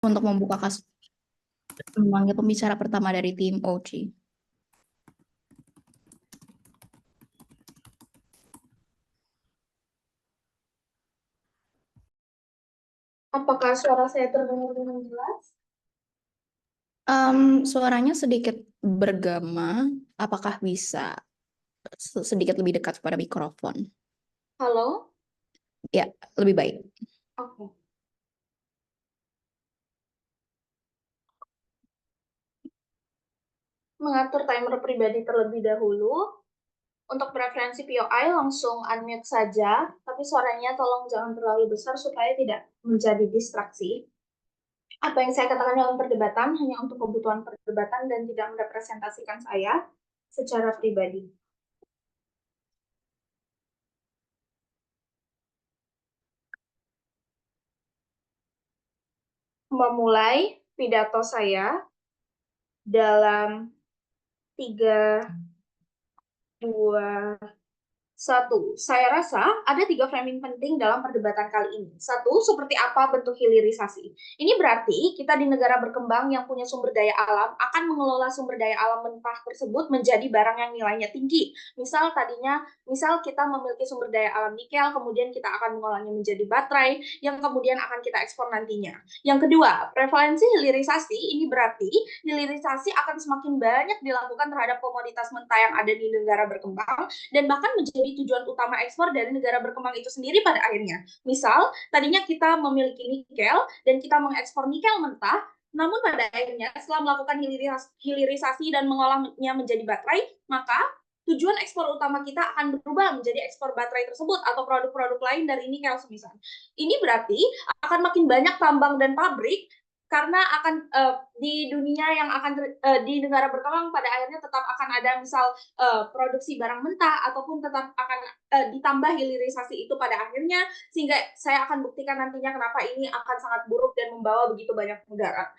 untuk membuka kasus. Memanggil pembicara pertama dari tim OG. Apakah suara saya terdengar dengan jelas? Suaranya sedikit bergema. Apakah bisa sedikit lebih dekat pada mikrofon? Halo? Ya, lebih baik. Oke. Mengatur timer pribadi terlebih dahulu. Untuk preferensi POI langsung unmute saja, tapi suaranya tolong jangan terlalu besar supaya tidak menjadi distraksi. Apa yang saya katakan dalam perdebatan hanya untuk kebutuhan perdebatan dan tidak merepresentasikan saya secara pribadi. Memulai pidato saya dalam 3, 2, 1. Saya rasa ada 3 framing penting dalam perdebatan kali ini. 1, seperti apa bentuk hilirisasi? Ini berarti kita di negara berkembang yang punya sumber daya alam akan mengelola sumber daya alam mentah tersebut menjadi barang yang nilainya tinggi. Misal kita memiliki sumber daya alam nikel, kemudian kita akan mengolahnya menjadi baterai yang kemudian akan kita ekspor nantinya. Yang kedua, prevalensi hilirisasi ini berarti hilirisasi akan semakin banyak dilakukan terhadap komoditas mentah yang ada di negara berkembang dan bahkan menjadi tujuan utama ekspor dari negara berkembang itu sendiri pada akhirnya. Misal, tadinya kita memiliki nikel dan kita mengekspor nikel mentah, namun pada akhirnya setelah melakukan hilirisasi dan mengolahnya menjadi baterai, maka tujuan ekspor utama kita akan berubah menjadi ekspor baterai tersebut atau produk-produk lain dari nikel semisal. Ini berarti akan makin banyak tambang dan pabrik karena akan di dunia yang akan di negara berkembang pada akhirnya tetap akan ada misal produksi barang mentah ataupun tetap akan ditambah hilirisasi itu pada akhirnya sehingga saya akan buktikan nantinya kenapa ini akan sangat buruk dan membawa begitu banyak mudarat.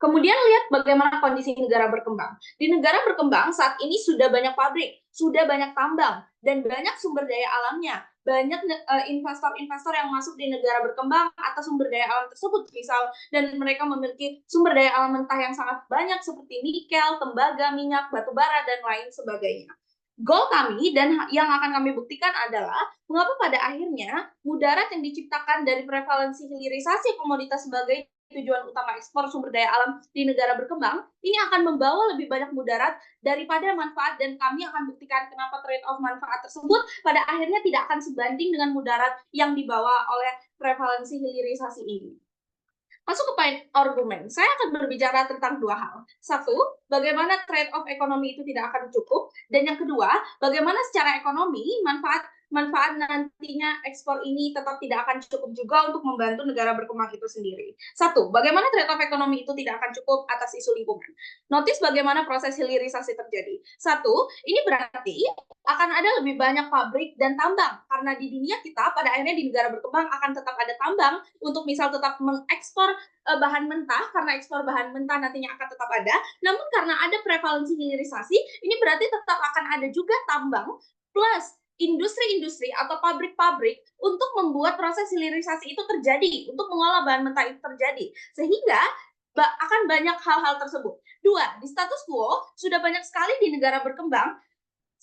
Kemudian lihat bagaimana kondisi negara berkembang. Di negara berkembang saat ini sudah banyak pabrik, sudah banyak tambang, dan banyak sumber daya alamnya. Banyak investor-investor yang masuk di negara berkembang atas sumber daya alam tersebut, misal, dan mereka memiliki sumber daya alam mentah yang sangat banyak seperti nikel, tembaga, minyak, batu bara, dan lain sebagainya. Goal kami dan yang akan kami buktikan adalah mengapa pada akhirnya mudarat yang diciptakan dari prevalensi hilirisasi komoditas sebagai tujuan utama ekspor sumber daya alam di negara berkembang, ini akan membawa lebih banyak mudarat daripada manfaat dan kami akan buktikan kenapa trade off manfaat tersebut pada akhirnya tidak akan sebanding dengan mudarat yang dibawa oleh prevalensi hilirisasi ini. Masuk ke poin argumen, saya akan berbicara tentang 2 hal. 1, bagaimana trade off ekonomi itu tidak akan cukup, dan yang kedua, bagaimana secara ekonomi manfaat nantinya ekspor ini tetap tidak akan cukup juga untuk membantu negara berkembang itu sendiri. 1, bagaimana trade off ekonomi itu tidak akan cukup atas isu lingkungan. Notice bagaimana proses hilirisasi terjadi. 1, ini berarti akan ada lebih banyak pabrik dan tambang karena di dunia kita pada akhirnya di negara berkembang akan tetap ada tambang untuk misal tetap mengekspor bahan mentah karena ekspor bahan mentah nantinya akan tetap ada. Namun karena ada prevalensi hilirisasi, ini berarti tetap akan ada juga tambang plus industri-industri atau pabrik-pabrik untuk membuat proses hilirisasi itu terjadi, untuk mengolah bahan mentah itu terjadi. Sehingga akan banyak hal-hal tersebut. 2, di status quo sudah banyak sekali di negara berkembang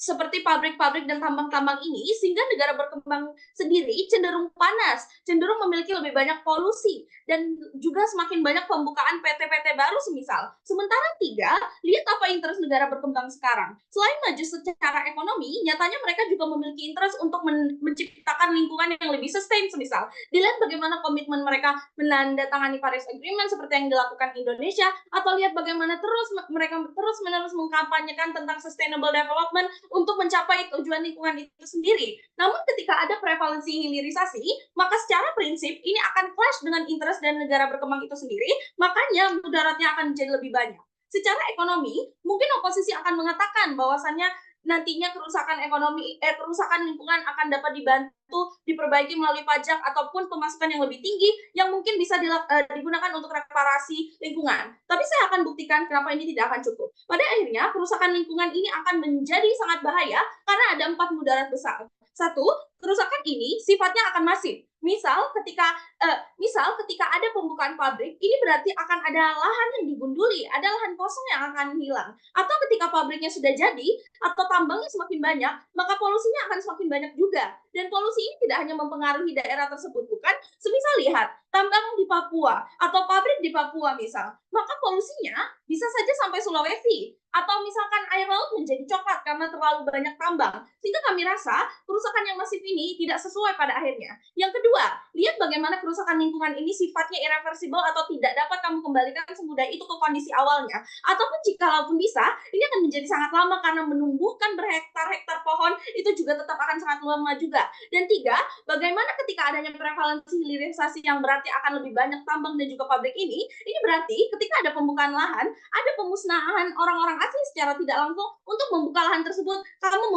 seperti pabrik-pabrik dan tambang-tambang ini sehingga negara berkembang sendiri cenderung panas, cenderung memiliki lebih banyak polusi dan juga semakin banyak pembukaan PT-PT baru semisal. Sementara 3, lihat apa interest negara berkembang sekarang. Selain maju secara ekonomi, nyatanya mereka juga memiliki interest untuk menciptakan lingkungan yang lebih sustain semisal. Dilihat bagaimana komitmen mereka menandatangani Paris Agreement seperti yang dilakukan Indonesia atau lihat bagaimana mereka terus-menerus mengkampanyekan tentang sustainable development untuk mencapai tujuan lingkungan itu sendiri. Namun ketika ada prevalensi hilirisasi, maka secara prinsip ini akan clash dengan interest dan negara berkembang itu sendiri, makanya mudaratnya akan menjadi lebih banyak. Secara ekonomi, mungkin oposisi akan mengatakan bahwasannya nantinya kerusakan lingkungan akan dapat dibantu diperbaiki melalui pajak ataupun pemasukan yang lebih tinggi yang mungkin bisa digunakan untuk reparasi lingkungan. Tapi saya akan buktikan kenapa ini tidak akan cukup. Pada akhirnya, kerusakan lingkungan ini akan menjadi sangat bahaya karena ada 4 mudarat besar. 1, kerusakan ini sifatnya akan masif. Misal ketika misal ketika ada pembukaan pabrik, ini berarti akan ada lahan yang digunduli, ada lahan kosong yang akan hilang. Atau ketika pabriknya sudah jadi, atau tambangnya semakin banyak, maka polusinya akan semakin banyak juga. Dan polusi ini tidak hanya mempengaruhi daerah tersebut, bukan? Semisal lihat, tambang di Papua, atau pabrik di Papua misal, maka polusinya bisa saja sampai Sulawesi. Atau misalkan air laut menjadi coklat karena terlalu banyak tambang. Sehingga kami rasa kerusakan yang masif ini tidak sesuai pada akhirnya. Yang kedua, lihat bagaimana kerusakan lingkungan ini sifatnya irreversible atau tidak dapat kamu kembalikan semudah itu ke kondisi awalnya. Ataupun jikalaupun bisa, ini akan menjadi sangat lama karena menumbuhkan berhektar-hektar pohon itu juga tetap akan sangat lama juga. Dan tiga, bagaimana ketika adanya prevalensi hilirisasi yang berarti akan lebih banyak tambang dan juga pabrik ini berarti ketika ada pembukaan lahan, ada pemusnahan orang-orang asli secara tidak langsung untuk membuka lahan tersebut. Kamu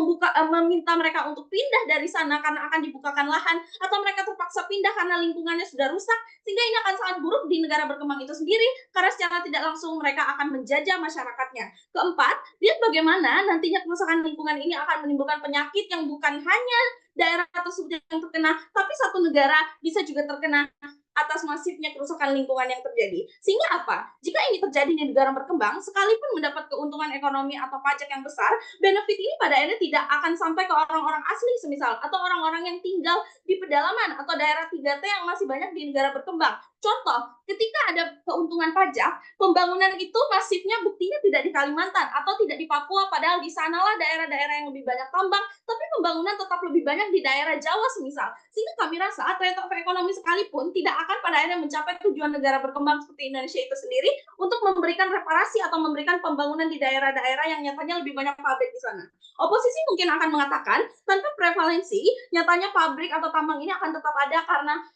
meminta mereka untuk pindah dari sana karena akan dibukakan lahan, atau mereka terpaksa pindah karena lingkungannya sudah rusak, sehingga ini akan sangat buruk di negara berkembang itu sendiri karena secara tidak langsung mereka akan menjajah masyarakatnya. Keempat, lihat bagaimana nantinya kerusakan lingkungan ini akan menimbulkan penyakit yang bukan hanya daerah tersebut yang terkena, tapi satu negara bisa juga terkena atas masifnya kerusakan lingkungan yang terjadi. Sehingga apa? Jika ini terjadi di negara berkembang, sekalipun mendapat keuntungan ekonomi atau pajak yang besar, benefit ini pada akhirnya tidak akan sampai ke orang-orang asli semisal, atau orang-orang yang tinggal di pedalaman atau daerah 3T yang masih banyak di negara berkembang. Contoh, ketika ada keuntungan pajak, pembangunan itu masifnya buktinya tidak di Kalimantan atau tidak di Papua, padahal di sanalah daerah-daerah yang lebih banyak tambang, tapi pembangunan tetap lebih banyak di daerah Jawa semisal. Sehingga kami rasa trade-off ekonomi sekalipun tidak akan pada akhirnya mencapai tujuan negara berkembang seperti Indonesia itu sendiri untuk memberikan reparasi atau memberikan pembangunan di daerah-daerah yang nyatanya lebih banyak pabrik di sana. Oposisi mungkin akan mengatakan tanpa prevalensi, nyatanya pabrik atau tambang ini akan tetap ada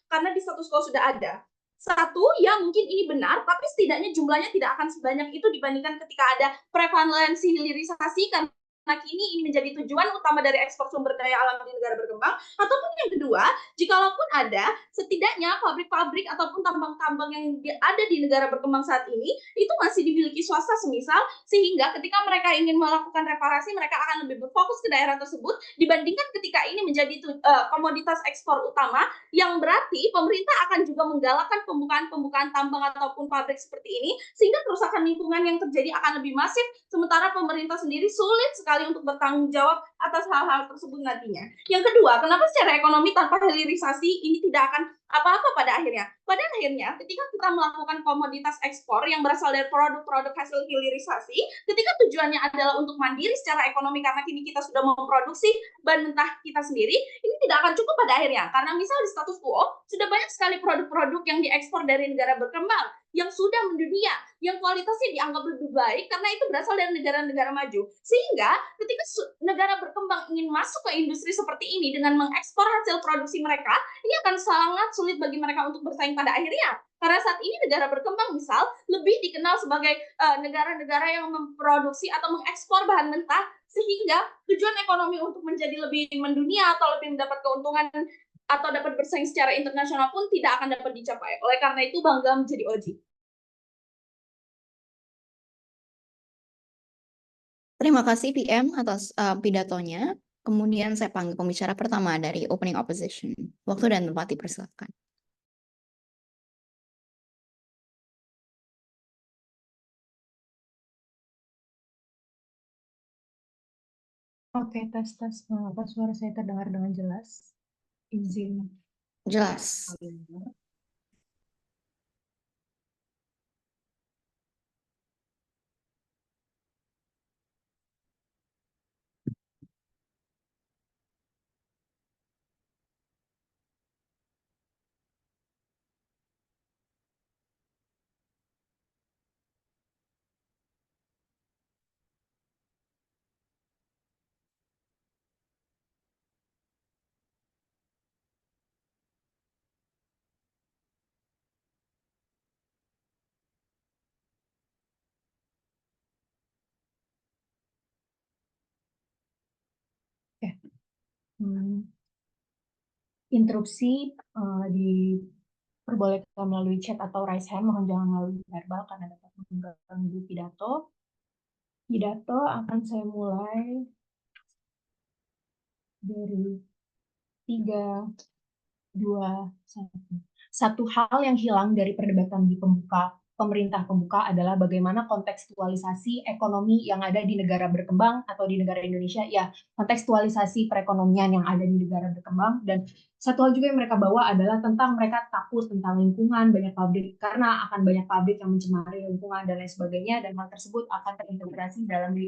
karena di status quo sudah ada. Satu, ya mungkin ini benar, tapi setidaknya jumlahnya tidak akan sebanyak itu dibandingkan ketika ada prevalensi hilirisasi karena kini ini menjadi tujuan utama dari ekspor sumber daya alam di negara berkembang. Ataupun yang kedua, jikalaupun ada, setidaknya pabrik-pabrik ataupun tambang-tambang yang ada di negara berkembang saat ini itu masih dimiliki swasta semisal, sehingga ketika mereka ingin melakukan reparasi, mereka akan lebih berfokus ke daerah tersebut dibandingkan ketika ini menjadi komoditas ekspor utama, yang berarti pemerintah akan juga menggalakkan pembukaan tambang ataupun pabrik seperti ini, sehingga kerusakan lingkungan yang terjadi akan lebih masif, sementara pemerintah sendiri sulit sekali untuk bertanggung jawab atas hal-hal tersebut nantinya. Yang kedua, kenapa secara ekonomi tanpa hilirisasi ini tidak akan apa-apa pada akhirnya? Pada akhirnya, ketika kita melakukan komoditas ekspor yang berasal dari produk-produk hasil hilirisasi, ketika tujuannya adalah untuk mandiri secara ekonomi karena kini kita sudah memproduksi bahan mentah kita sendiri, ini tidak akan cukup pada akhirnya. Karena misal di status quo, sudah banyak sekali produk-produk yang diekspor dari negara berkembang, yang sudah mendunia, yang kualitasnya dianggap lebih baik karena itu berasal dari negara-negara maju. Sehingga ketika negara berkembang ingin masuk ke industri seperti ini dengan mengekspor hasil produksi mereka, ini akan sangat sulit bagi mereka untuk bersaing pada akhirnya. Karena saat ini negara berkembang misal lebih dikenal sebagai negara-negara yang memproduksi atau mengekspor bahan mentah, sehingga tujuan ekonomi untuk menjadi lebih mendunia atau lebih mendapat keuntungan atau dapat bersaing secara internasional pun tidak akan dapat dicapai. Oleh karena itu bangga menjadi OJI. Terima kasih PM atas pidatonya. Kemudian saya panggil pembicara pertama dari Opening Opposition. Waktu dan tempat dipersilakan. Oke, tes. Apa suara saya terdengar dengan jelas? Izin. Jelas. Oke. Interupsi diperbolehkan melalui chat atau raise hand, mohon jangan melalui verbal karena dapat mengganggu pidato. Pidato akan saya mulai dari 3, 2, 1. satu hal yang hilang dari perdebatan di pemerintah pembuka adalah bagaimana kontekstualisasi ekonomi yang ada di negara berkembang atau di negara Indonesia, ya kontekstualisasi perekonomian yang ada di negara berkembang. Dan satu hal juga yang mereka bawa adalah tentang mereka takut tentang lingkungan, banyak pabrik, karena akan banyak pabrik yang mencemari lingkungan dan lain sebagainya, dan hal tersebut akan terintegrasi dalam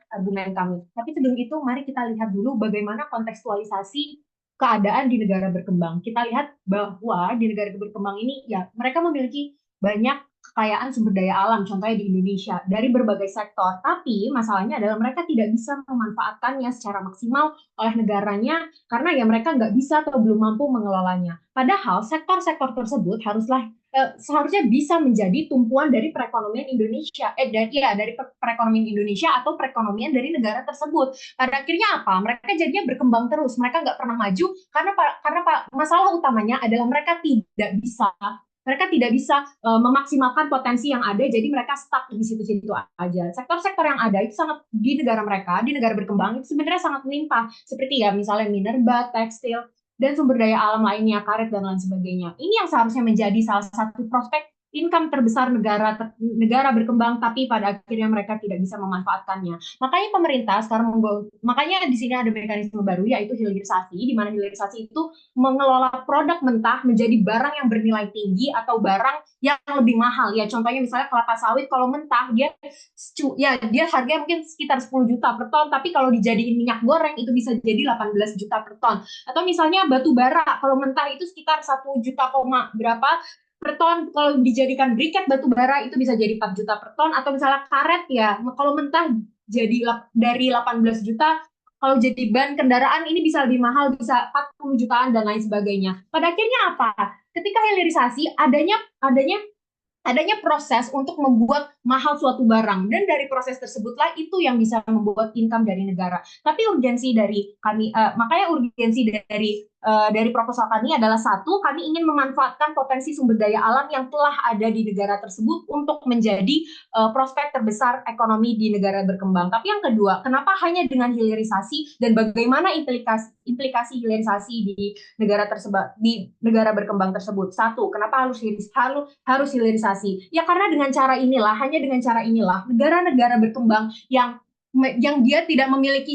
argumen kami. Tapi sebelum itu, mari kita lihat dulu bagaimana kontekstualisasi keadaan di negara berkembang. Kita lihat bahwa di negara berkembang ini, ya mereka memiliki banyak kekayaan sumber daya alam, contohnya di Indonesia, dari berbagai sektor. Tapi masalahnya adalah mereka tidak bisa memanfaatkannya secara maksimal oleh negaranya karena ya mereka nggak bisa atau belum mampu mengelolanya. Padahal sektor-sektor tersebut seharusnya bisa menjadi tumpuan dari perekonomian Indonesia, dari perekonomian Indonesia atau perekonomian dari negara tersebut. Pada akhirnya apa? Mereka jadinya berkembang terus, mereka nggak pernah maju karena masalah utamanya adalah mereka tidak bisa memaksimalkan potensi yang ada, jadi mereka stuck di situ-situ aja. Sektor-sektor yang ada itu sangat di negara mereka, di negara berkembang itu sebenarnya sangat melimpah, seperti ya misalnya minerba, tekstil, dan sumber daya alam lainnya, karet dan lain sebagainya. Ini yang seharusnya menjadi salah satu prospek income terbesar negara berkembang, tapi pada akhirnya mereka tidak bisa memanfaatkannya. Makanya pemerintah sekarang makanya di sini ada mekanisme baru, yaitu hilirisasi, di mana hilirisasi itu mengelola produk mentah menjadi barang yang bernilai tinggi atau barang yang lebih mahal. Ya contohnya misalnya kelapa sawit, kalau mentah dia harganya mungkin sekitar 10 juta per ton, tapi kalau dijadiin minyak goreng itu bisa jadi 18 juta per ton. Atau misalnya batu bara, kalau mentah itu sekitar 1 juta berapa per ton, kalau dijadikan briket batu bara itu bisa jadi 4 juta per ton. Atau misalnya karet, ya kalau mentah jadi dari 18 juta, kalau jadi ban kendaraan ini bisa lebih mahal, bisa 40 jutaan dan lain sebagainya. Pada akhirnya apa? Ketika hilirisasi, adanya proses untuk membuat mahal suatu barang, dan dari proses tersebutlah itu yang bisa membuat income dari negara. Tapi urgensi dari kami, makanya urgensi dari proposal kami adalah satu, kami ingin memanfaatkan potensi sumber daya alam yang telah ada di negara tersebut untuk menjadi prospek terbesar ekonomi di negara berkembang. Tapi yang kedua, kenapa hanya dengan hilirisasi dan bagaimana implikasi hilirisasi di negara berkembang tersebut? Satu, kenapa harus hilirisasi? Ya karena hanya dengan cara inilah negara-negara berkembang yang dia tidak memiliki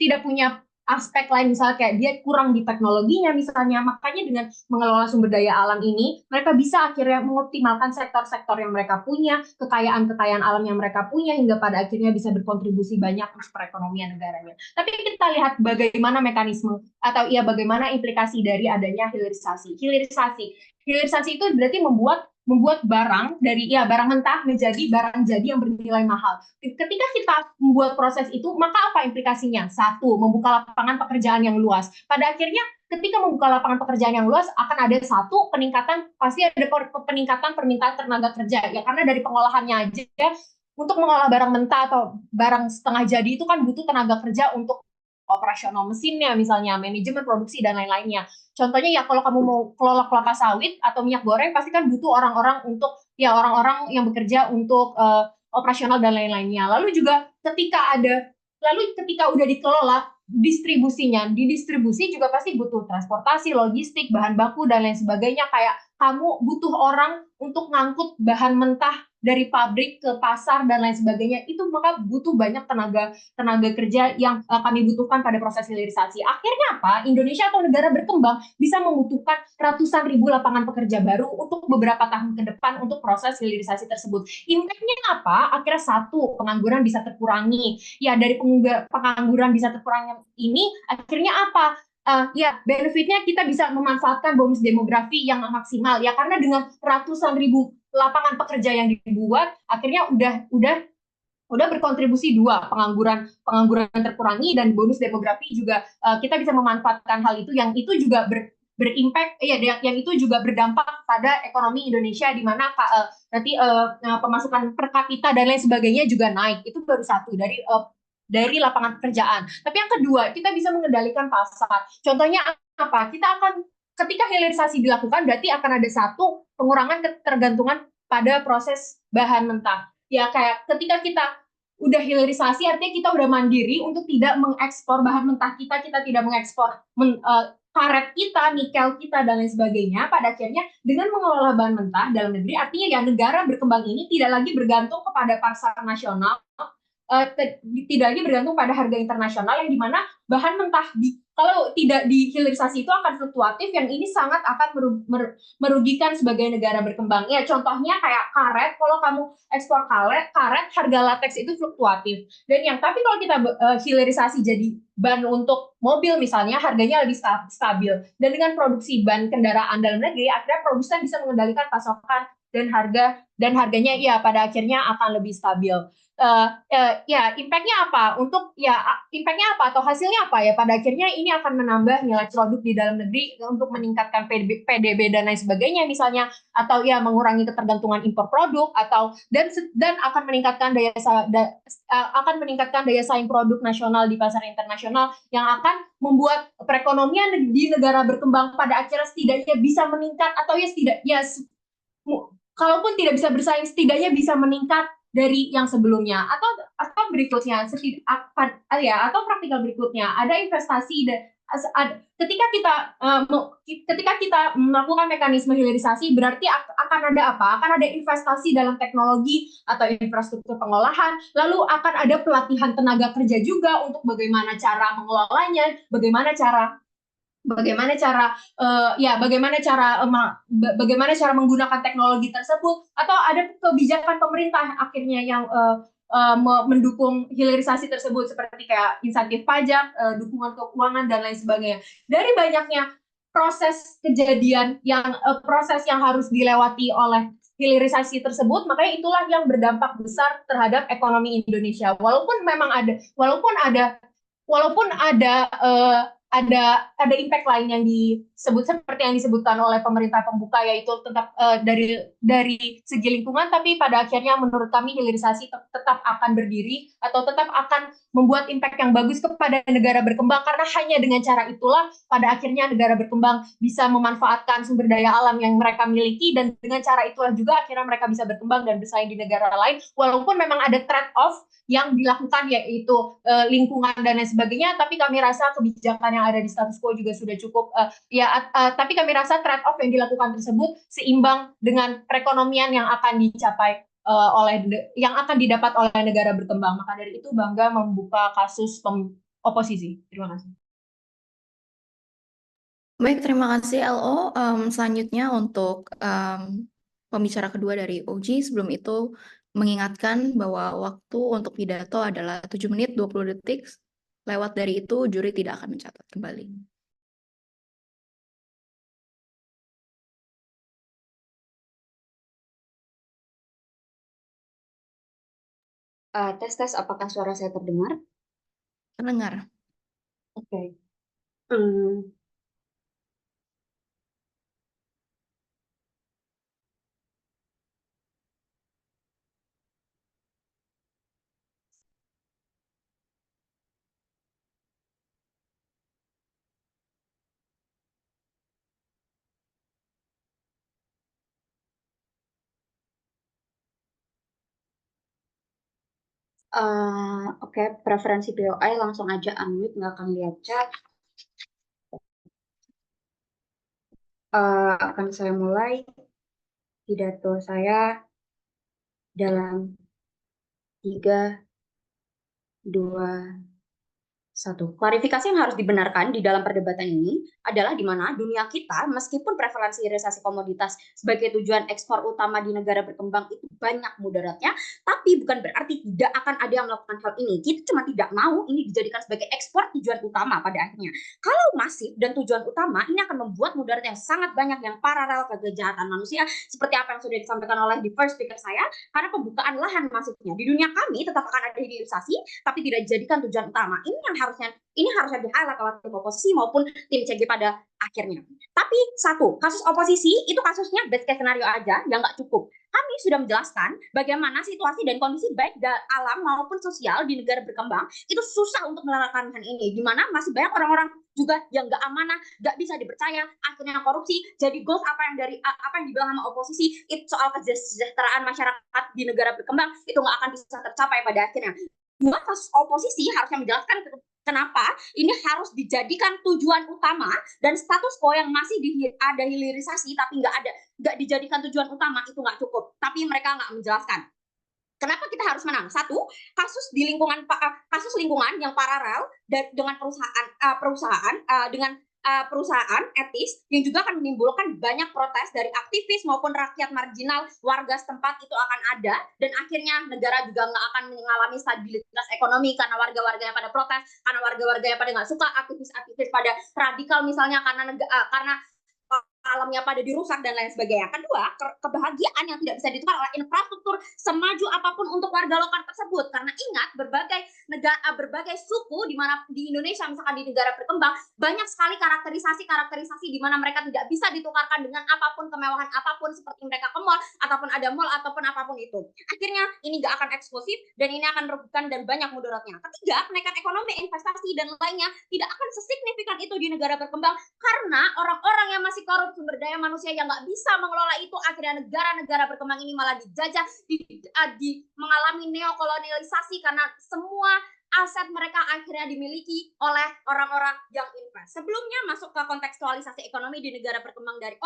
tidak punya aspek lain, misalnya kayak dia kurang di teknologinya misalnya. Makanya dengan mengelola sumber daya alam ini, mereka bisa akhirnya mengoptimalkan sektor-sektor yang mereka punya, kekayaan alam yang mereka punya, hingga pada akhirnya bisa berkontribusi banyak untuk perekonomian negaranya. Tapi kita lihat bagaimana mekanisme atau bagaimana implikasi dari adanya hilirisasi. Hilirisasi itu berarti membuat barang mentah menjadi barang jadi yang bernilai mahal. Ketika kita membuat proses itu, maka apa implikasinya? Satu, membuka lapangan pekerjaan yang luas. Pada akhirnya ketika membuka lapangan pekerjaan yang luas, akan ada pasti ada peningkatan permintaan tenaga kerja. Ya karena dari pengolahannya aja, untuk mengolah barang mentah atau barang setengah jadi itu kan butuh tenaga kerja untuk operasional mesinnya, misalnya manajemen produksi dan lain-lainnya. Contohnya ya kalau kamu mau kelola kelapa sawit atau minyak goreng, pasti kan butuh orang-orang yang bekerja untuk operasional dan lain-lainnya. Lalu ketika udah dikelola di distribusi juga pasti butuh transportasi, logistik, bahan baku dan lain sebagainya. Kayak kamu butuh orang untuk ngangkut bahan mentah dari pabrik ke pasar dan lain sebagainya, itu maka butuh banyak tenaga kerja yang kami butuhkan pada proses hilirisasi. Akhirnya apa? Indonesia atau negara berkembang bisa membutuhkan ratusan ribu lapangan pekerja baru untuk beberapa tahun ke depan untuk proses hilirisasi tersebut. Impact-nya apa? Akhirnya satu, pengangguran bisa terkurangi. Ya dari pengangguran bisa terkurangi ini, akhirnya apa? Benefitnya kita bisa memanfaatkan bonus demografi yang maksimal, ya karena dengan ratusan ribu lapangan pekerja yang dibuat, akhirnya udah berkontribusi dua, pengangguran terkurangi dan bonus demografi juga. Kita bisa memanfaatkan hal itu, yang itu juga berimpact, yang itu juga berdampak pada ekonomi Indonesia, di mana nanti pemasukan per kapita dan lain sebagainya juga naik. Itu baru satu dari lapangan pekerjaan. Tapi yang kedua, kita bisa mengendalikan pasar. Contohnya apa? Ketika hilirisasi dilakukan, berarti akan ada satu pengurangan ketergantungan pada proses bahan mentah. Ya kayak ketika kita udah hilirisasi artinya kita udah mandiri untuk tidak mengekspor bahan mentah kita tidak mengekspor karet kita, nikel kita, dan lain sebagainya. Pada akhirnya dengan mengelola bahan mentah dalam negeri, artinya ya negara berkembang ini tidak lagi bergantung kepada pasar nasional, tidak lagi bergantung pada harga internasional, yang dimana bahan mentah kalau tidak dihilirisasi itu akan fluktuatif, yang ini sangat akan merugikan sebagai negara berkembang. Ya contohnya kayak karet, kalau kamu ekspor karet harga latex itu fluktuatif. Dan tapi kalau kita hilirisasi jadi ban untuk mobil misalnya, harganya lebih stabil. Dan dengan produksi ban kendaraan dalam negeri, akhirnya produsen bisa mengendalikan pasokan dan harganya ya pada akhirnya akan lebih stabil. Ya impactnya apa impactnya apa atau hasilnya apa ya, pada akhirnya ini akan menambah nilai produk di dalam negeri untuk meningkatkan PDB dan lain sebagainya misalnya, atau ya mengurangi ketergantungan impor produk, atau dan akan meningkatkan daya saing produk nasional di pasar internasional, yang akan membuat perekonomian di negara berkembang pada akhirnya setidaknya bisa meningkat, atau kalaupun tidak bisa bersaing setidaknya bisa meningkat dari yang sebelumnya. Atau berikutnya atau praktikal berikutnya, ada investasi ketika kita melakukan mekanisme hilirisasi, berarti akan ada apa? Akan ada investasi dalam teknologi atau infrastruktur pengolahan, lalu akan ada pelatihan tenaga kerja juga untuk bagaimana cara mengelolanya, bagaimana cara menggunakan teknologi tersebut, atau ada kebijakan pemerintah akhirnya yang mendukung hilirisasi tersebut, seperti kayak insentif pajak, dukungan keuangan, dan lain sebagainya. Dari banyaknya proses yang harus dilewati oleh hilirisasi tersebut, makanya itulah yang berdampak besar terhadap ekonomi Indonesia. Walaupun ada impact lain yang disebut seperti yang disebutkan oleh pemerintah pembuka, yaitu tetap dari segi lingkungan, tapi pada akhirnya menurut kami hilirisasi tetap akan berdiri atau tetap akan membuat impact yang bagus kepada negara berkembang, karena hanya dengan cara itulah pada akhirnya negara berkembang bisa memanfaatkan sumber daya alam yang mereka miliki, dan dengan cara itulah juga akhirnya mereka bisa berkembang dan bersaing di negara lain, walaupun memang ada trade-off yang dilakukan, yaitu lingkungan dan lain sebagainya, tapi kami rasa kebijakan yang ada di status quo juga sudah cukup, tapi kami rasa trade-off yang dilakukan tersebut seimbang dengan perekonomian yang akan dicapai yang akan didapat oleh negara berkembang. Maka dari itu bangga membuka kasus oposisi. Terima kasih. Baik, terima kasih LO. Selanjutnya untuk pembicara kedua dari OG, sebelum itu mengingatkan bahwa waktu untuk pidato adalah 7 menit 20 detik. Lewat dari itu, juri tidak akan mencatat kembali. Tes, apakah suara saya terdengar? Terdengar. Oke. Oke, preferensi POI langsung aja unmute, nggak akan lihat chat. Akan saya mulai pidato saya dalam 3, 2, 1. Klarifikasi yang harus dibenarkan di dalam perdebatan ini adalah di mana dunia kita, meskipun prevalensi hilirisasi komoditas sebagai tujuan ekspor utama di negara berkembang itu banyak mudaratnya, tapi bukan berarti tidak akan ada yang melakukan hal ini. Kita cuma tidak mau ini dijadikan sebagai ekspor tujuan utama pada akhirnya. Kalau masif dan tujuan utama, ini akan membuat mudarat yang sangat banyak yang paralel ke kejahatan manusia, seperti apa yang sudah disampaikan oleh the first speaker saya, karena pembukaan lahan masifnya. Di dunia kami tetap akan ada hilirisasi, tapi tidak dijadikan tujuan utama. Ini yang harus ini harusnya di-highlight oleh tim oposisi maupun tim CG pada akhirnya. Tapi satu, kasus oposisi itu kasusnya best case scenario aja yang nggak cukup. Kami sudah menjelaskan bagaimana situasi dan kondisi baik alam maupun sosial di negara berkembang itu susah untuk melakukan ini, di mana masih banyak orang-orang juga yang nggak amanah, nggak bisa dipercaya, akhirnya korupsi. Jadi goals apa yang dibilang sama oposisi itu soal kesejahteraan masyarakat di negara berkembang itu nggak akan bisa tercapai pada akhirnya. Dua, kasus oposisi harusnya menjelaskan kenapa ini harus dijadikan tujuan utama dan status quo yang masih ada hilirisasi tapi nggak dijadikan tujuan utama itu nggak cukup. Tapi mereka nggak menjelaskan. Kenapa kita harus menang? Satu, kasus lingkungan yang paralel dengan perusahaan etis yang juga akan menimbulkan banyak protes dari aktivis maupun rakyat marginal warga setempat itu akan ada, dan akhirnya negara juga nggak akan mengalami stabilitas ekonomi karena warga-warga yang pada protes, karena warga-warga yang pada nggak suka, aktivis-aktivis pada radikal misalnya karena alamnya pada dirusak dan lain sebagainya. Kedua, kebahagiaan yang tidak bisa ditukar oleh infrastruktur semaju apapun untuk warga lokal tersebut. Karena ingat, berbagai suku di Indonesia, misalkan di negara berkembang, banyak sekali karakterisasi di mana mereka tidak bisa ditukarkan dengan apapun, kemewahan apapun, seperti mereka ke mall, ataupun ada mall, ataupun apapun itu. Akhirnya, ini nggak akan eksklusif, dan ini akan merugikan dan banyak mudaratnya. Ketiga, kenaikan ekonomi, investasi, dan lainnya tidak akan sesignifikan itu di negara berkembang, karena orang-orang yang masih korup, sumber daya manusia yang nggak bisa mengelola itu, akhirnya negara-negara berkembang ini malah dijajah, mengalami neokolonialisasi karena semua aset mereka akhirnya dimiliki oleh orang-orang yang invest. Sebelumnya masuk ke kontekstualisasi ekonomi di negara berkembang dari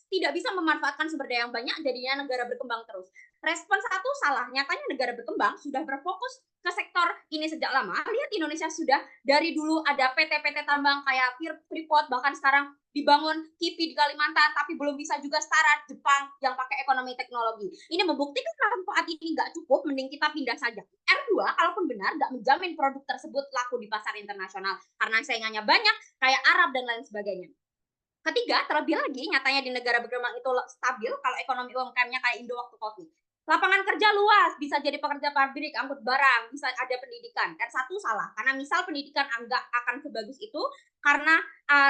tidak bisa memanfaatkan sumber daya yang banyak, jadinya negara berkembang terus. Respon satu salah, nyatanya negara berkembang sudah berfokus ke sektor ini sejak lama. Lihat Indonesia sudah dari dulu ada PT-PT tambang kayak Freeport, bahkan sekarang dibangun KIPI di Kalimantan, tapi belum bisa juga setara Jepang yang pakai ekonomi teknologi. Ini membuktikan manfaat ini nggak cukup, mending kita pindah saja. R2, kalaupun benar, nggak menjamin produk tersebut laku di pasar internasional, karena saingannya banyak, kayak Arab dan lain sebagainya. Ketiga, terlebih lagi, nyatanya di negara berkembang itu stabil kalau ekonomi UMKM-nya kayak Indo waktu COVID. Lapangan kerja luas, bisa jadi pekerja pabrik, angkut barang, bisa ada pendidikan. R1 salah, karena misal pendidikan nggak akan sebagus itu karena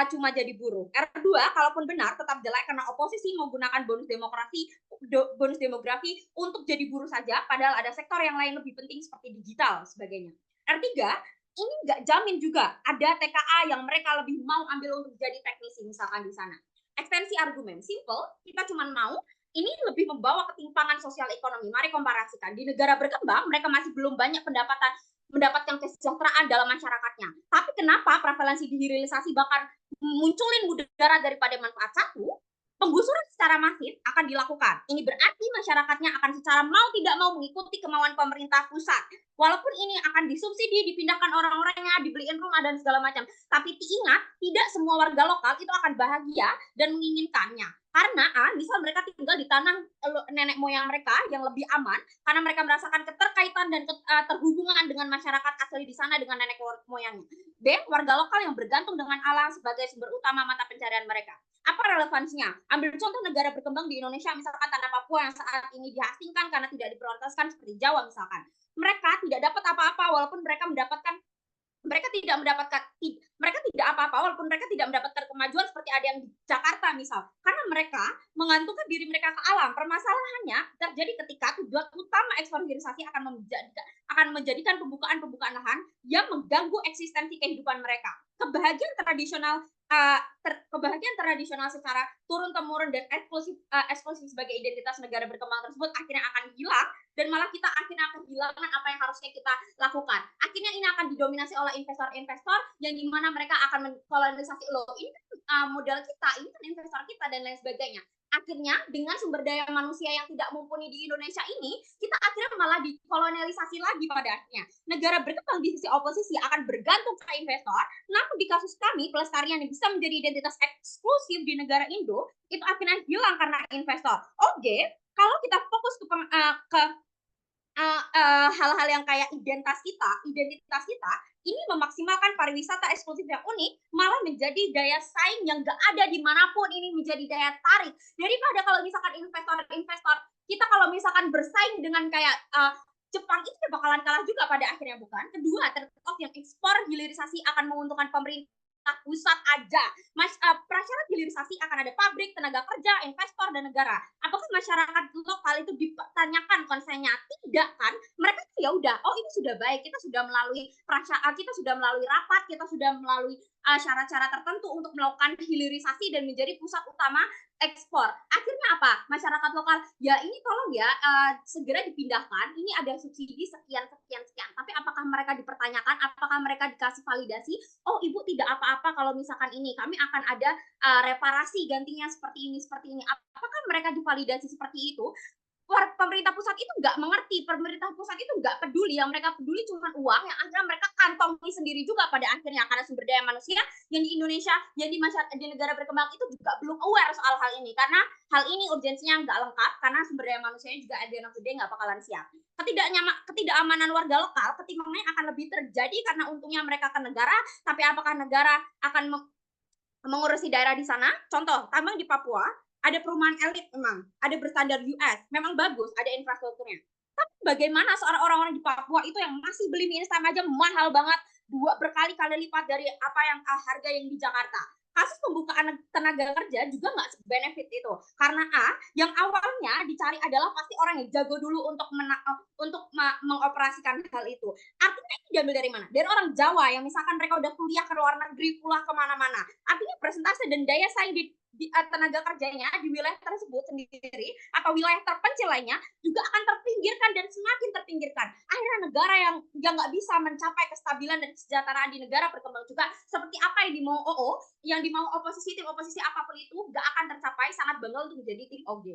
cuma jadi buruh. R2, kalaupun benar, tetap jelek karena oposisi menggunakan bonus demografi untuk jadi buruh saja, padahal ada sektor yang lain lebih penting seperti digital sebagainya. R3, ini nggak jamin juga ada TKA yang mereka lebih mau ambil untuk jadi teknisi misalkan di sana. Ekstensi argumen, simple, kita cuma mau ini lebih membawa ketimpangan sosial ekonomi. Mari komparasikan. Di negara berkembang, mereka masih belum banyak mendapatkan kesejahteraan dalam masyarakatnya. Tapi kenapa prevalensi dihilirisasi bahkan munculin mudarat daripada manfaat? Satu, penggusuran secara masif akan dilakukan. Ini berarti masyarakatnya akan secara mau tidak mau mengikuti kemauan pemerintah pusat. Walaupun ini akan disubsidi, dipindahkan orang-orangnya, dibeliin rumah dan segala macam. Tapi ingat, tidak semua warga lokal itu akan bahagia dan menginginkannya. Karena misal mereka tinggal di tanah nenek moyang mereka yang lebih aman, karena mereka merasakan keterkaitan dan terhubungan dengan masyarakat asli di sana dengan nenek moyangnya. B, warga lokal yang bergantung dengan alam sebagai sumber utama mata pencarian mereka. Apa relevansinya? Ambil contoh negara berkembang di Indonesia, misalkan tanah Papua yang saat ini diasingkan karena tidak diprioritaskan seperti Jawa misalkan. Mereka tidak dapat apa-apa walaupun mereka tidak apa-apa walaupun mereka tidak mendapatkan kemajuan seperti ada yang di Jakarta misal, karena mereka menggantungkan diri mereka ke alam. Permasalahannya terjadi ketika tujuan utama ekspor hilirisasi akan menjadikan pembukaan lahan yang mengganggu eksistensi kehidupan mereka. Kebahagiaan tradisional secara turun-temurun dan eksklusif sebagai identitas negara berkembang tersebut akhirnya akan hilang, dan malah kita akhirnya akan kehilangan apa yang harusnya kita lakukan. Akhirnya ini akan didominasi oleh investor-investor yang dimana mereka akan mengkolonisasi ini kan modal kita, ini kan investor kita dan lain sebagainya. Akhirnya dengan sumber daya manusia yang tidak mumpuni di Indonesia ini, kita akhirnya malah dikolonialisasi lagi pada akhirnya. Negara berkembang di sisi oposisi akan bergantung ke investor, namun di kasus kami, pelestarian yang bisa menjadi identitas eksklusif di negara Indo, itu akhirnya hilang karena investor. Oke, kalau kita fokus ke hal-hal yang kayak identitas kita, ini memaksimalkan pariwisata eksklusif yang unik, malah menjadi daya saing yang gak ada dimanapun, ini menjadi daya tarik. Daripada kalau misalkan investor, kita kalau misalkan bersaing dengan kayak Jepang itu bakalan kalah juga pada akhirnya, bukan? Kedua, trade-off yang ekspor hilirisasi akan menguntungkan pemerintah pusat aja. Prasyarat hilirisasi akan ada pabrik, tenaga kerja, investor, dan negara. Apakah masyarakat lokal itu dipertanyakan konsennya? Tidak kan? Mereka ya udah, oh ini sudah baik, kita sudah melalui kita sudah melalui rapat, kita sudah melalui syarat-syarat tertentu untuk melakukan hilirisasi dan menjadi pusat utama ekspor. Akhirnya apa? Masyarakat lokal, ya ini tolong ya segera dipindahkan. Ini ada subsidi sekian. Tapi apakah mereka dipertanyakan? Apakah mereka dikasih validasi? Oh, Ibu tidak apa-apa kalau misalkan ini. Kami akan ada reparasi gantinya seperti ini. Apakah mereka divalidasi seperti itu? Pemerintah pusat itu nggak mengerti, pemerintah pusat itu nggak peduli, yang mereka peduli cuma uang, yang akhirnya mereka kantongi sendiri juga pada akhirnya, karena sumber daya manusia yang di Indonesia, yang di masyarakat di negara berkembang itu juga belum aware soal hal ini, karena hal ini urgensinya nggak lengkap, karena sumber daya manusianya juga at the end of the day nggak bakalan siap. Ketidakamanan warga lokal ketimbangnya akan lebih terjadi karena untungnya mereka ke negara, tapi apakah negara akan mengurusi daerah di sana? Contoh, tambang di Papua, ada perumahan elit memang, ada berstandar US, memang bagus, ada infrastrukturnya. Tapi bagaimana seorang orang-orang di Papua itu yang masih beli mie instan aja mahal banget, berkali-kali lipat dari apa yang harga yang di Jakarta. Kasus pembukaan tenaga kerja juga nggak benefit itu. Karena yang awalnya dicari adalah pasti orang yang jago dulu untuk mengoperasikan hal itu. Artinya itu diambil dari mana? Dari orang Jawa yang misalkan mereka udah kuliah ke luar negeri, kuliah kemana-mana. Artinya presentase dan daya saing di tenaga kerjanya di wilayah tersebut sendiri atau wilayah terpencil lainnya juga akan terpinggirkan dan semakin terpinggirkan. Akhirnya negara yang nggak bisa mencapai kestabilan dan kesejahteraan di negara berkembang juga seperti apa yang dimau yang dimau tim oposisi apapun itu nggak akan tercapai, sangat bangga untuk menjadi tim OG.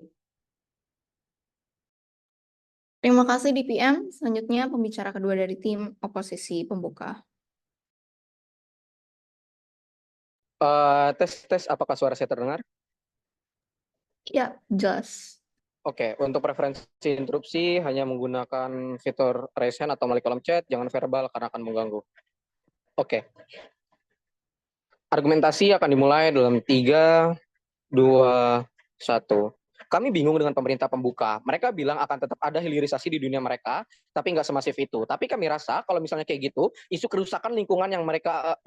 Terima kasih DPM. Selanjutnya pembicara kedua dari tim oposisi pembuka. Tes, apakah suara saya terdengar? Ya, jelas. Oke, untuk preferensi interupsi hanya menggunakan fitur raise hand atau melalui kolom chat, jangan verbal karena akan mengganggu. Oke. Argumentasi akan dimulai dalam 3, 2, 1. Kami bingung dengan pemerintah pembuka. Mereka bilang akan tetap ada hilirisasi di dunia mereka, tapi nggak semasif itu. Tapi kami rasa kalau misalnya kayak gitu, isu kerusakan lingkungan yang mereka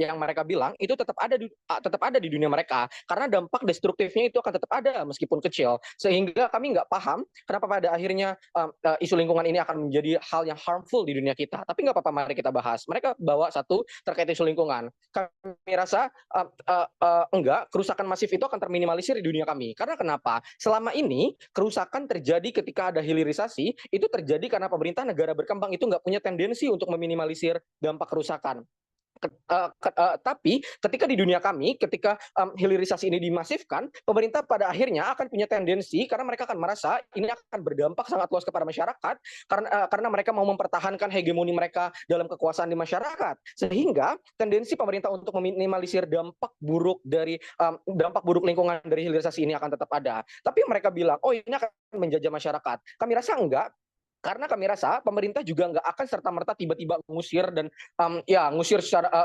bilang itu tetap ada di dunia mereka, karena dampak destruktifnya itu akan tetap ada meskipun kecil. Sehingga kami nggak paham kenapa pada akhirnya isu lingkungan ini akan menjadi hal yang harmful di dunia kita. Tapi nggak apa-apa, mari kita bahas. Mereka bawa satu terkait isu lingkungan. Kami rasa enggak, kerusakan masif itu akan terminimalisir di dunia kami. Karena kenapa? Selama ini kerusakan terjadi ketika ada hilirisasi, itu terjadi karena pemerintah negara berkembang itu nggak punya tendensi untuk meminimalisir dampak kerusakan. Tapi ketika di dunia kami, ketika hilirisasi ini dimasifkan, pemerintah pada akhirnya akan punya tendensi, karena mereka akan merasa ini akan berdampak sangat luas kepada masyarakat, karena mereka mau mempertahankan hegemoni mereka dalam kekuasaan di masyarakat, sehingga tendensi pemerintah untuk meminimalisir dampak buruk lingkungan dari hilirisasi ini akan tetap ada. Tapi mereka bilang, oh ini akan menjajah masyarakat. Kami rasa enggak. Karena kami rasa pemerintah juga nggak akan serta-merta tiba-tiba ngusir dan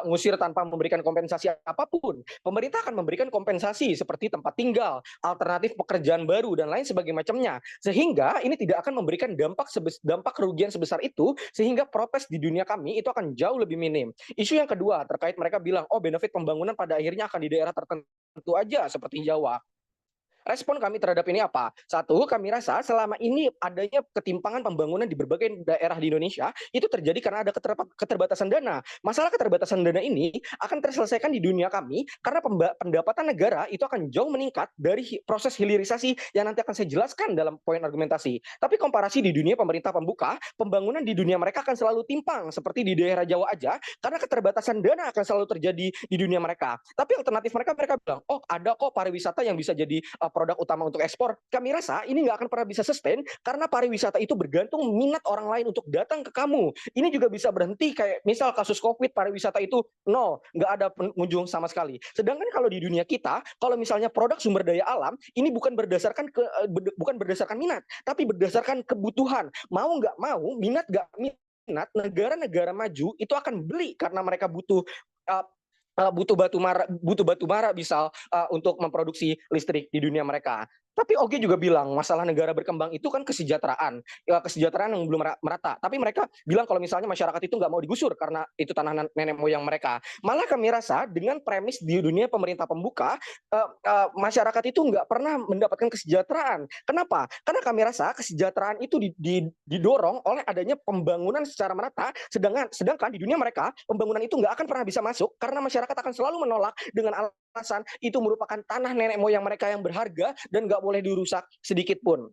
ngusir tanpa memberikan kompensasi apapun. Pemerintah akan memberikan kompensasi seperti tempat tinggal, alternatif pekerjaan baru dan lain sebagainya macamnya. Sehingga ini tidak akan memberikan dampak kerugian sebesar itu, sehingga protes di dunia kami itu akan jauh lebih minim. Isu yang kedua terkait mereka bilang, oh benefit pembangunan pada akhirnya akan di daerah tertentu aja seperti Jawa. Respon kami terhadap ini apa? Satu, kami rasa selama ini adanya ketimpangan pembangunan di berbagai daerah di Indonesia itu terjadi karena ada keterbatasan dana. Masalah keterbatasan dana ini akan terselesaikan di dunia kami karena pendapatan negara itu akan jauh meningkat dari proses hilirisasi yang nanti akan saya jelaskan dalam poin argumentasi. Tapi komparasi di dunia pemerintah pembuka, pembangunan di dunia mereka akan selalu timpang seperti di daerah Jawa aja karena keterbatasan dana akan selalu terjadi di dunia mereka. Tapi alternatif mereka bilang, oh ada kok pariwisata yang bisa jadi produk utama untuk ekspor. Kami rasa ini nggak akan pernah bisa sustain karena pariwisata itu bergantung minat orang lain untuk datang ke kamu. Ini juga bisa berhenti kayak misal kasus COVID, pariwisata itu nol, nggak ada pengunjung sama sekali. Sedangkan kalau di dunia kita, kalau misalnya produk sumber daya alam, ini bukan berdasarkan minat, tapi berdasarkan kebutuhan. Mau nggak mau, minat nggak minat, negara-negara maju itu akan beli karena mereka butuh butuh batu bara misal untuk memproduksi listrik di dunia mereka. Tapi Oge juga bilang masalah negara berkembang itu kan kesejahteraan, ya kesejahteraan yang belum merata. Tapi mereka bilang kalau misalnya masyarakat itu nggak mau digusur karena itu tanah nenek moyang mereka. Malah kami rasa dengan premis di dunia pemerintah pembuka, masyarakat itu nggak pernah mendapatkan kesejahteraan. Kenapa? Karena kami rasa kesejahteraan itu didorong oleh adanya pembangunan secara merata, sedangkan di dunia mereka pembangunan itu nggak akan pernah bisa masuk karena masyarakat akan selalu menolak dengan alasan itu merupakan tanah nenek moyang mereka yang berharga dan nggak boleh dirusak sedikit pun.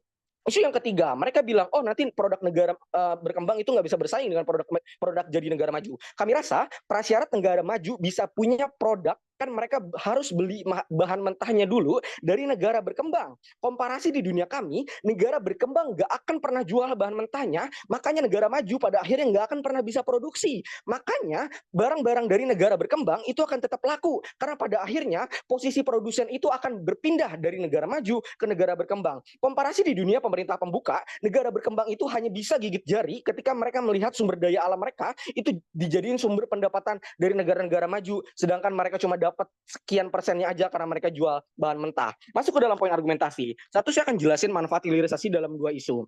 Isu yang ketiga, mereka bilang, oh nanti produk negara berkembang itu nggak bisa bersaing dengan produk jadi negara maju. Kami rasa prasyarat negara maju bisa punya produk, kan mereka harus beli bahan mentahnya dulu dari negara berkembang. Komparasi di dunia kami, negara berkembang nggak akan pernah jual bahan mentahnya, makanya negara maju pada akhirnya nggak akan pernah bisa produksi. Makanya barang-barang dari negara berkembang itu akan tetap laku, karena pada akhirnya posisi produsen itu akan berpindah dari negara maju ke negara berkembang. Komparasi di dunia pemerintah pembuka, negara berkembang itu hanya bisa gigit jari ketika mereka melihat sumber daya alam mereka itu dijadiin sumber pendapatan dari negara-negara maju, sedangkan mereka cuma dapat sekian persennya aja karena mereka jual bahan mentah. Masuk ke dalam poin argumentasi. Satu, saya akan jelasin manfaat hilirisasi dalam dua isu.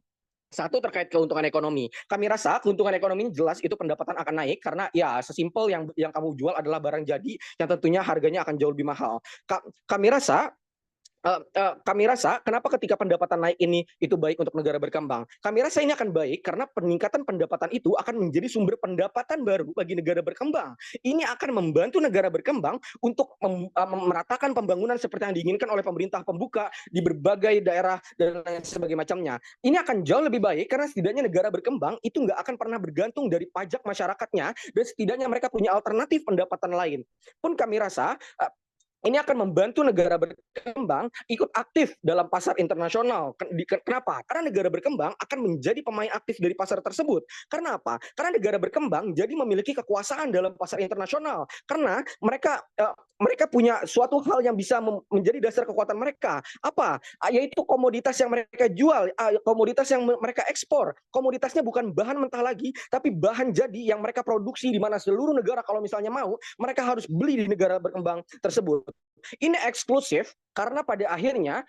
Satu, terkait keuntungan ekonomi. Kami rasa keuntungan ekonomi jelas itu pendapatan akan naik karena ya sesimpel yang kamu jual adalah barang jadi yang tentunya harganya akan jauh lebih mahal. Kami rasa kenapa ketika pendapatan naik ini itu baik untuk negara berkembang. Kami rasa ini akan baik karena peningkatan pendapatan itu akan menjadi sumber pendapatan baru bagi negara berkembang. Ini akan membantu negara berkembang untuk meratakan pembangunan seperti yang diinginkan oleh pemerintah pembuka di berbagai daerah dan lain sebagainya macamnya. Ini akan jauh lebih baik karena setidaknya negara berkembang itu nggak akan pernah bergantung dari pajak masyarakatnya dan setidaknya mereka punya alternatif pendapatan lain. Pun kami rasa ini akan membantu negara berkembang ikut aktif dalam pasar internasional. Kenapa? Karena negara berkembang akan menjadi pemain aktif dari pasar tersebut. Karena apa? Karena negara berkembang jadi memiliki kekuasaan dalam pasar internasional. Karena mereka punya suatu hal yang bisa menjadi dasar kekuatan mereka. Apa? Yaitu komoditas yang mereka jual, komoditas yang mereka ekspor. Komoditasnya bukan bahan mentah lagi, tapi bahan jadi yang mereka produksi di mana seluruh negara kalau misalnya mau, mereka harus beli di negara berkembang tersebut. Ini eksklusif karena pada akhirnya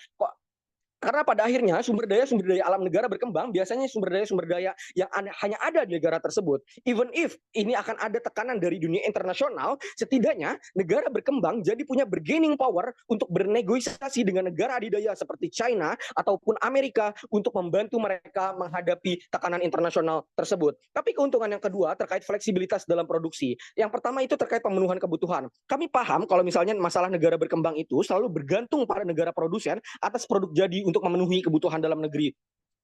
sumber daya alam negara berkembang biasanya sumber daya yang hanya ada di negara tersebut. Even if ini akan ada tekanan dari dunia internasional, setidaknya negara berkembang jadi punya bargaining power untuk bernegosiasi dengan negara adidaya seperti China ataupun Amerika untuk membantu mereka menghadapi tekanan internasional tersebut. Tapi keuntungan yang kedua terkait fleksibilitas dalam produksi. Yang pertama itu terkait pemenuhan kebutuhan. Kami paham kalau misalnya masalah negara berkembang itu selalu bergantung pada negara produsen atas produk jadi untuk memenuhi kebutuhan dalam negeri.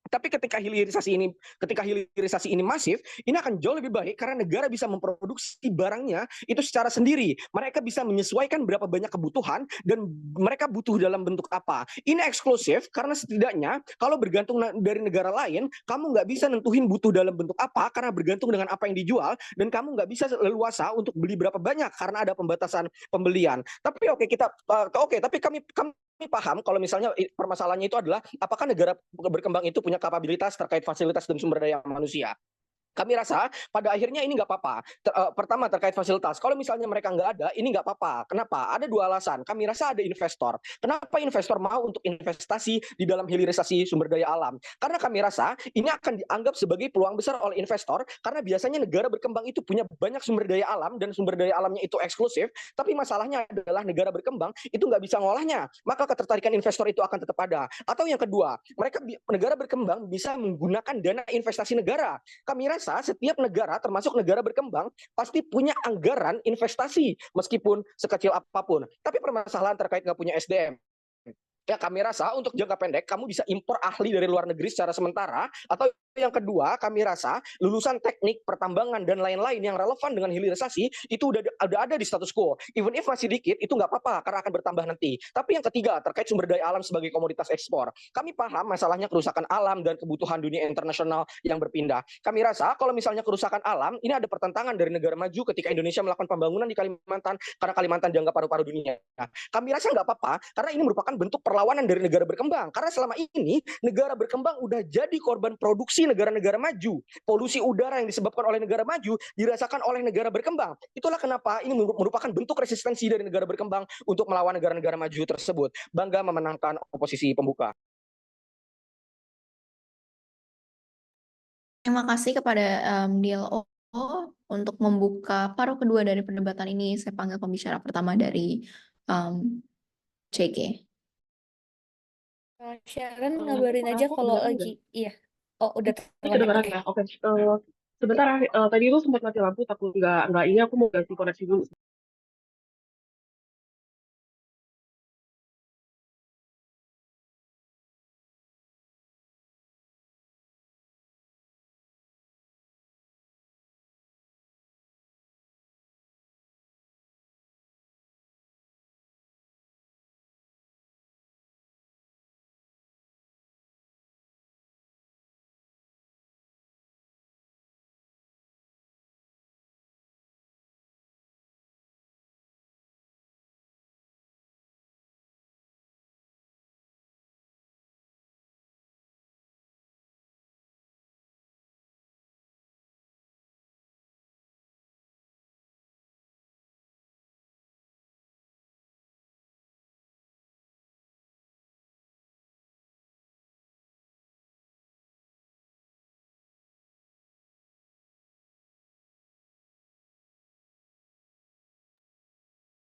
Tapi ketika hilirisasi ini masif, ini akan jauh lebih baik karena negara bisa memproduksi barangnya itu secara sendiri. Mereka bisa menyesuaikan berapa banyak kebutuhan dan mereka butuh dalam bentuk apa. Ini eksklusif karena setidaknya kalau bergantung dari negara lain, kamu nggak bisa nentuhin butuh dalam bentuk apa karena bergantung dengan apa yang dijual dan kamu nggak bisa leluasa untuk beli berapa banyak karena ada pembatasan pembelian. Tapi tapi kami paham kalau misalnya permasalahannya itu adalah apakah negara berkembang itu punya kapabilitas terkait fasilitas dan sumber daya manusia. Kami rasa pada akhirnya ini nggak apa-apa. Pertama terkait fasilitas. Kalau misalnya mereka nggak ada, ini nggak apa-apa. Kenapa? Ada dua alasan. Kami rasa ada investor. Kenapa investor mau untuk investasi di dalam hilirisasi sumber daya alam? Karena kami rasa ini akan dianggap sebagai peluang besar oleh investor karena biasanya negara berkembang itu punya banyak sumber daya alam dan sumber daya alamnya itu eksklusif. Tapi masalahnya adalah negara berkembang itu nggak bisa ngolahnya. Maka ketertarikan investor itu akan tetap ada. Atau yang kedua, negara berkembang bisa menggunakan dana investasi negara. Kami rasa setiap negara termasuk negara berkembang pasti punya anggaran investasi meskipun sekecil apapun. Tapi permasalahan terkait nggak punya SDM. Ya kami rasa untuk jangka pendek kamu bisa impor ahli dari luar negeri secara sementara atau yang kedua kami rasa lulusan teknik pertambangan dan lain-lain yang relevan dengan hilirisasi itu udah ada di status quo. Even if masih dikit itu nggak apa-apa karena akan bertambah nanti. Tapi yang ketiga terkait sumber daya alam sebagai komoditas ekspor. Kami paham masalahnya kerusakan alam dan kebutuhan dunia internasional yang berpindah. Kami rasa kalau misalnya kerusakan alam ini ada pertentangan dari negara maju ketika Indonesia melakukan pembangunan di Kalimantan karena Kalimantan dianggap paru-paru dunia. Nah, kami rasa nggak apa-apa karena ini merupakan bentuk perlawanan dari negara berkembang. Karena selama ini negara berkembang udah jadi korban produksi di negara-negara maju. Polusi udara yang disebabkan oleh negara maju dirasakan oleh negara berkembang. Itulah kenapa ini merupakan bentuk resistensi dari negara berkembang untuk melawan negara-negara maju tersebut. Bangga memenangkan oposisi pembuka. Terima kasih kepada DLO untuk membuka paruh kedua dari perdebatan ini. Saya panggil pembicara pertama dari CG. Sharon ngabarin aja Aku kalau kedengeran lagi. Iya. Oh, udah Ini terkonek. kedengeran Oke. ya? Oke. Sebentar, tadi itu sempat mati lampu, takut nggak ini aku mau ganti koneksi dulu.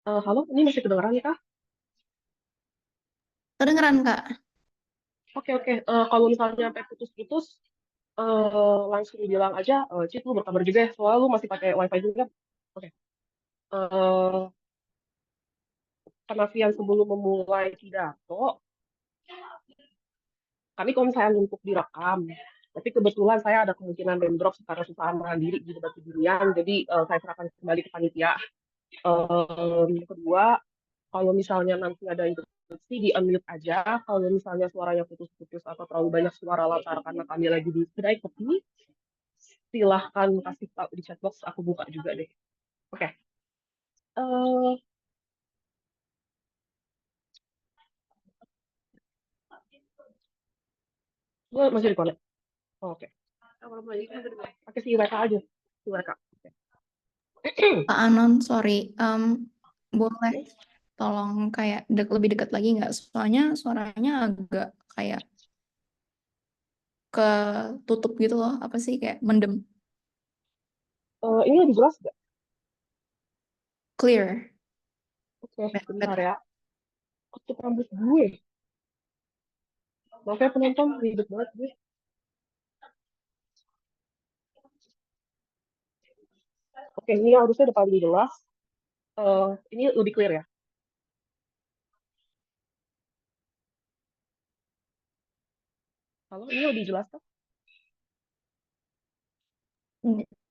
Halo, ini masih kedengeran ya, Kak? Kedengeran, Kak? Oke. Kalau misalnya sampai putus-putus, langsung bilang aja, Cit, lu berkabar juga ya, soalnya lu masih pakai wifi juga. Oke. Penafian sebelum memulai pidato, kami kalau misalnya untuk direkam, tapi kebetulan saya ada kemungkinan rem drop secara usaha mandiri di debat beginian, jadi saya serahkan kembali ke panitia. Kedua, kalau misalnya nanti ada interupsi di unmute aja, kalau misalnya suaranya putus-putus atau terlalu banyak suara latar karena kami lagi di kedai kopi, silahkan kasih tahu di chat box, aku buka juga deh. Oke. Eh, gue masih di connect. Oke. Pakai si WK aja. Si WK. Oke. Pak Anon, sorry. Boleh tolong kayak lebih dekat lagi nggak? Soalnya suaranya agak kayak ketutup gitu loh. Apa sih kayak mendem. Ini lebih jelas nggak? Clear. Oke, bentar Better. ya. Ketutup rambut gue. Makanya penonton ribet banget gue. Oke, ini harusnya udah paling jelas. Ini lebih clear ya. Halo, ini lebih jelas kan?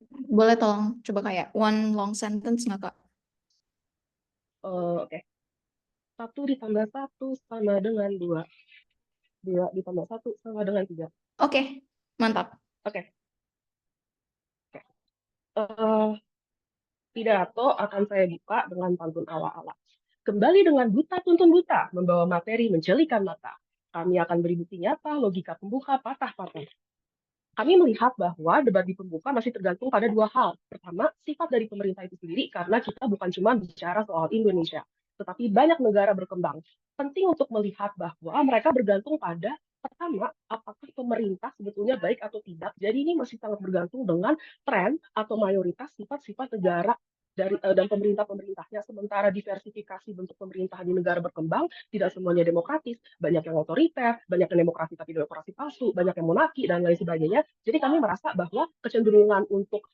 Boleh tolong coba kayak one long sentence nggak, Kak? Oke. 1 ditambah 1 sama dengan 2. 2 ditambah 1 sama dengan 3. Oke, mantap. Oke. Eh, Pidato akan saya buka dengan pantun ala-ala. Kembali dengan buta tuntun buta, membawa materi mencelikan mata. Kami akan beri bukti nyata, logika pembuka patah-patah. Kami melihat bahwa debat di pembuka masih tergantung pada 2 hal. Pertama, sifat dari pemerintah itu sendiri, karena kita bukan cuma bicara soal Indonesia, tetapi banyak negara berkembang. Penting untuk melihat bahwa mereka bergantung pada, pertama, apakah pemerintah sebetulnya baik atau tidak. Jadi ini masih sangat bergantung dengan tren atau mayoritas sifat-sifat negara dan pemerintah-pemerintahnya. Sementara diversifikasi bentuk pemerintahan di negara berkembang tidak semuanya demokratis, banyak yang otoriter, banyak yang demokrasi tapi demokrasi palsu, banyak yang monarki dan lain sebagainya. Jadi kami merasa bahwa kecenderungan untuk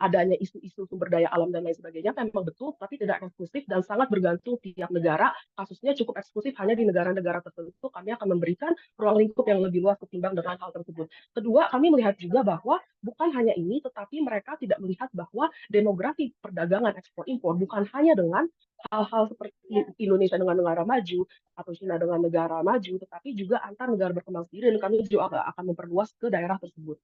adanya isu-isu sumber daya alam dan lain sebagainya memang betul, tapi tidak eksklusif dan sangat bergantung tiap negara. Kasusnya cukup eksklusif hanya di negara-negara tertentu. Kami akan memberikan ruang lingkup yang lebih luas ketimbang dengan hal tersebut. Kedua, kami melihat juga bahwa bukan hanya ini, tetapi mereka tidak melihat bahwa demografi perdagangan ekspor impor bukan hanya dengan hal-hal seperti Indonesia dengan negara maju atau China dengan negara maju, tetapi juga antar negara berkembang sendiri, dan kami juga akan memperluas ke daerah tersebut.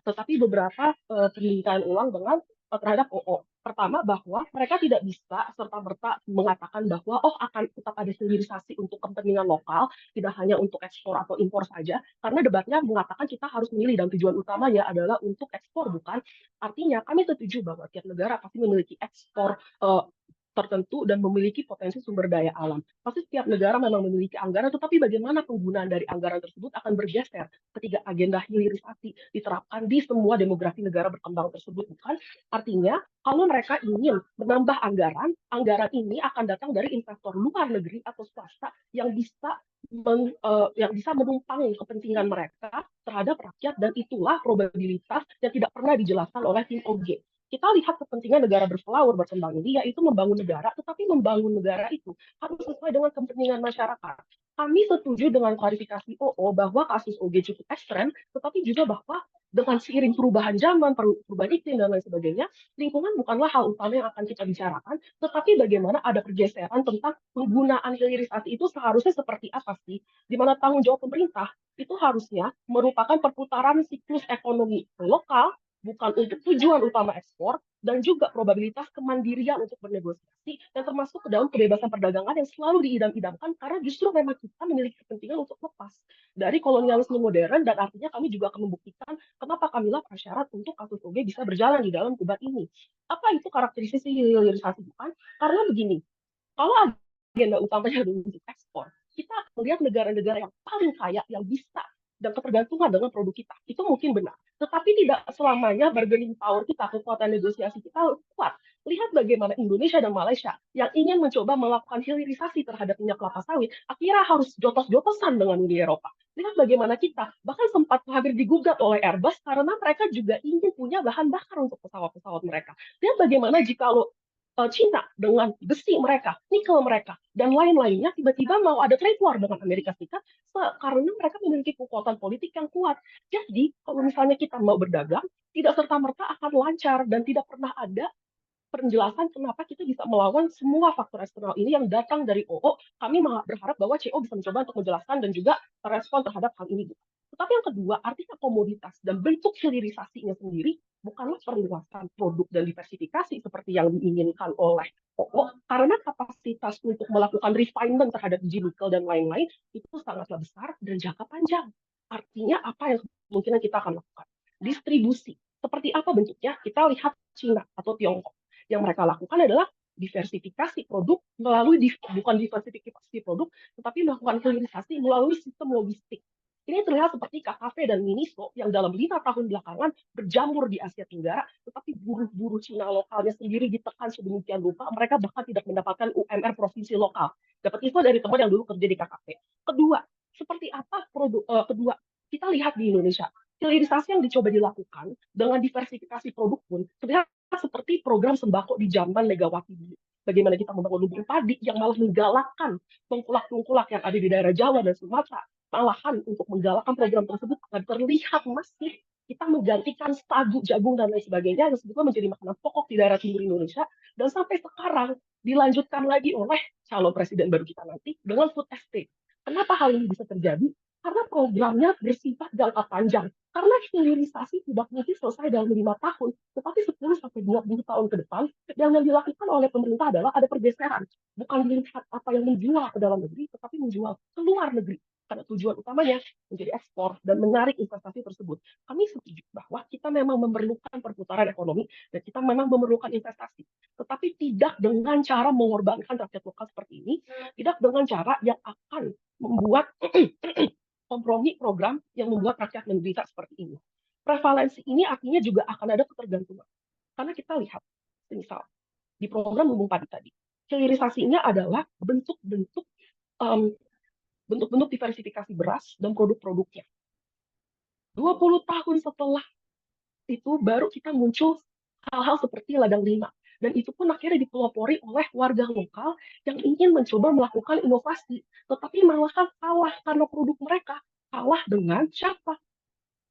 Tetapi beberapa permintaan ulang dengan terhadap OO. Pertama, bahwa mereka tidak bisa serta-merta mengatakan bahwa akan tetap ada hilirisasi untuk kepentingan lokal, tidak hanya untuk ekspor atau impor saja, karena debatnya mengatakan kita harus memilih dan tujuan utamanya adalah untuk ekspor, bukan. Artinya kami setuju bahwa tiap negara pasti memiliki ekspor tertentu dan memiliki potensi sumber daya alam. Pasti setiap negara memang memiliki anggaran, tetapi bagaimana penggunaan dari anggaran tersebut akan bergeser ketika agenda hilirisasi diterapkan di semua demografi negara berkembang tersebut, bukan? Artinya, kalau mereka ingin menambah anggaran ini akan datang dari investor luar negeri atau swasta yang bisa menumpang kepentingan mereka terhadap rakyat, dan itulah probabilitas yang tidak pernah dijelaskan oleh tim OG. Kita lihat kepentingan negara berpelaur berkembang ini, yaitu membangun negara, tetapi membangun negara itu harus sesuai dengan kepentingan masyarakat. Kami setuju dengan klarifikasi OO bahwa kasus OG cukup ekstrem, tetapi juga bahwa dengan seiring perubahan zaman, perubahan iklim, dan lain sebagainya, lingkungan bukanlah hal utama yang akan kita bicarakan, tetapi bagaimana ada pergeseran tentang penggunaan hilirisasi itu seharusnya seperti apa sih, di mana tanggung jawab pemerintah itu harusnya merupakan perputaran siklus ekonomi lokal, bukan untuk tujuan utama ekspor, dan juga probabilitas kemandirian untuk bernegosiasi, dan termasuk ke dalam kebebasan perdagangan yang selalu diidam-idamkan, karena justru memang kita memiliki kepentingan untuk lepas dari kolonialisme modern, dan artinya kami juga akan membuktikan kenapa kamilah prasyarat untuk kasus OG bisa berjalan di dalam debat ini. Apa itu karakteristik hilirisasi, bukan? Karena begini, kalau agenda utamanya untuk ekspor, kita melihat negara-negara yang paling kaya yang bisa dan ketergantungan dengan produk kita, itu mungkin benar. Tetapi tidak selamanya bargaining power kita, kekuatan negosiasi kita kuat. Lihat bagaimana Indonesia dan Malaysia yang ingin mencoba melakukan hilirisasi terhadap minyak kelapa sawit, akhirnya harus jotos-jotosan dengan Uni Eropa. Lihat bagaimana kita bahkan sempat hampir digugat oleh Airbus karena mereka juga ingin punya bahan bakar untuk pesawat-pesawat mereka. Lihat bagaimana jika Cina dengan besi mereka, nikel mereka, dan lain-lainnya tiba-tiba mau ada trade war dengan Amerika Serikat karena mereka memiliki kekuatan politik yang kuat. Jadi, kalau misalnya kita mau berdagang, tidak serta-merta akan lancar dan tidak pernah ada penjelasan kenapa kita bisa melawan semua faktor eksternal ini yang datang dari OO. Kami berharap bahwa CO bisa mencoba untuk menjelaskan dan juga respon terhadap hal ini. Tetapi yang kedua, artinya komoditas dan bentuk hilirisasinya sendiri bukanlah perluasan produk dan diversifikasi seperti yang diinginkan oleh OO, karena kapasitas untuk melakukan refinement terhadap biji nikel dan lain-lain itu sangatlah besar dan jangka panjang. Artinya apa yang kemungkinan kita akan lakukan? Distribusi. Seperti apa bentuknya? Kita lihat Cina atau Tiongkok. Yang mereka lakukan adalah diversifikasi produk melalui bukan diversifikasi produk, tetapi melakukan hilirisasi melalui sistem logistik. Ini terlihat seperti KKV dan Miniso yang dalam 5 tahun belakangan berjamur di Asia Tenggara, tetapi buruh-buruh Cina lokalnya sendiri ditekan sedemikian rupa, mereka bahkan tidak mendapatkan UMR provinsi lokal. Dapat info dari teman yang dulu kerja di KKV. Kedua, seperti apa kedua, kita lihat di Indonesia, hilirisasi yang dicoba dilakukan dengan diversifikasi produk pun terlihat seperti program sembako di zaman Megawati dulu. Bagaimana kita membangun lumbung padi yang malah menggalakkan tengkulak-tengkulak yang ada di daerah Jawa dan Sumatera. Malahan untuk menggalakkan program tersebut akan terlihat masif kita menggantikan sagu, jagung, dan lain sebagainya yang sebetulnya menjadi makanan pokok di daerah timur Indonesia, dan sampai sekarang dilanjutkan lagi oleh calon presiden baru kita nanti dengan food estate. Kenapa hal ini bisa terjadi? Karena programnya bersifat jangka panjang. Karena hilirisasi tidak mungkin selesai dalam 5 tahun, tetapi 10-20 tahun ke depan, yang dilakukan oleh pemerintah adalah ada pergeseran. Bukan dilihat apa yang menjual ke dalam negeri, tetapi menjual ke luar negeri. Karena tujuan utamanya menjadi ekspor dan menarik investasi tersebut. Kami setuju bahwa kita memang memerlukan perputaran ekonomi dan kita memang memerlukan investasi. Tetapi tidak dengan cara mengorbankan rakyat lokal seperti ini, tidak dengan cara yang akan membuat kompromi program yang membuat rakyat menderita seperti ini. Prevalensi ini artinya juga akan ada ketergantungan. Karena kita lihat, misal, di program lumbung padi tadi, hilirisasinya adalah bentuk-bentuk diversifikasi beras dan produk-produknya. 20 tahun setelah itu baru kita muncul hal-hal seperti ladang 5. Dan itu pun akhirnya dipelopori oleh warga lokal yang ingin mencoba melakukan inovasi. Tetapi malah kalah karena produk mereka kalah dengan siapa?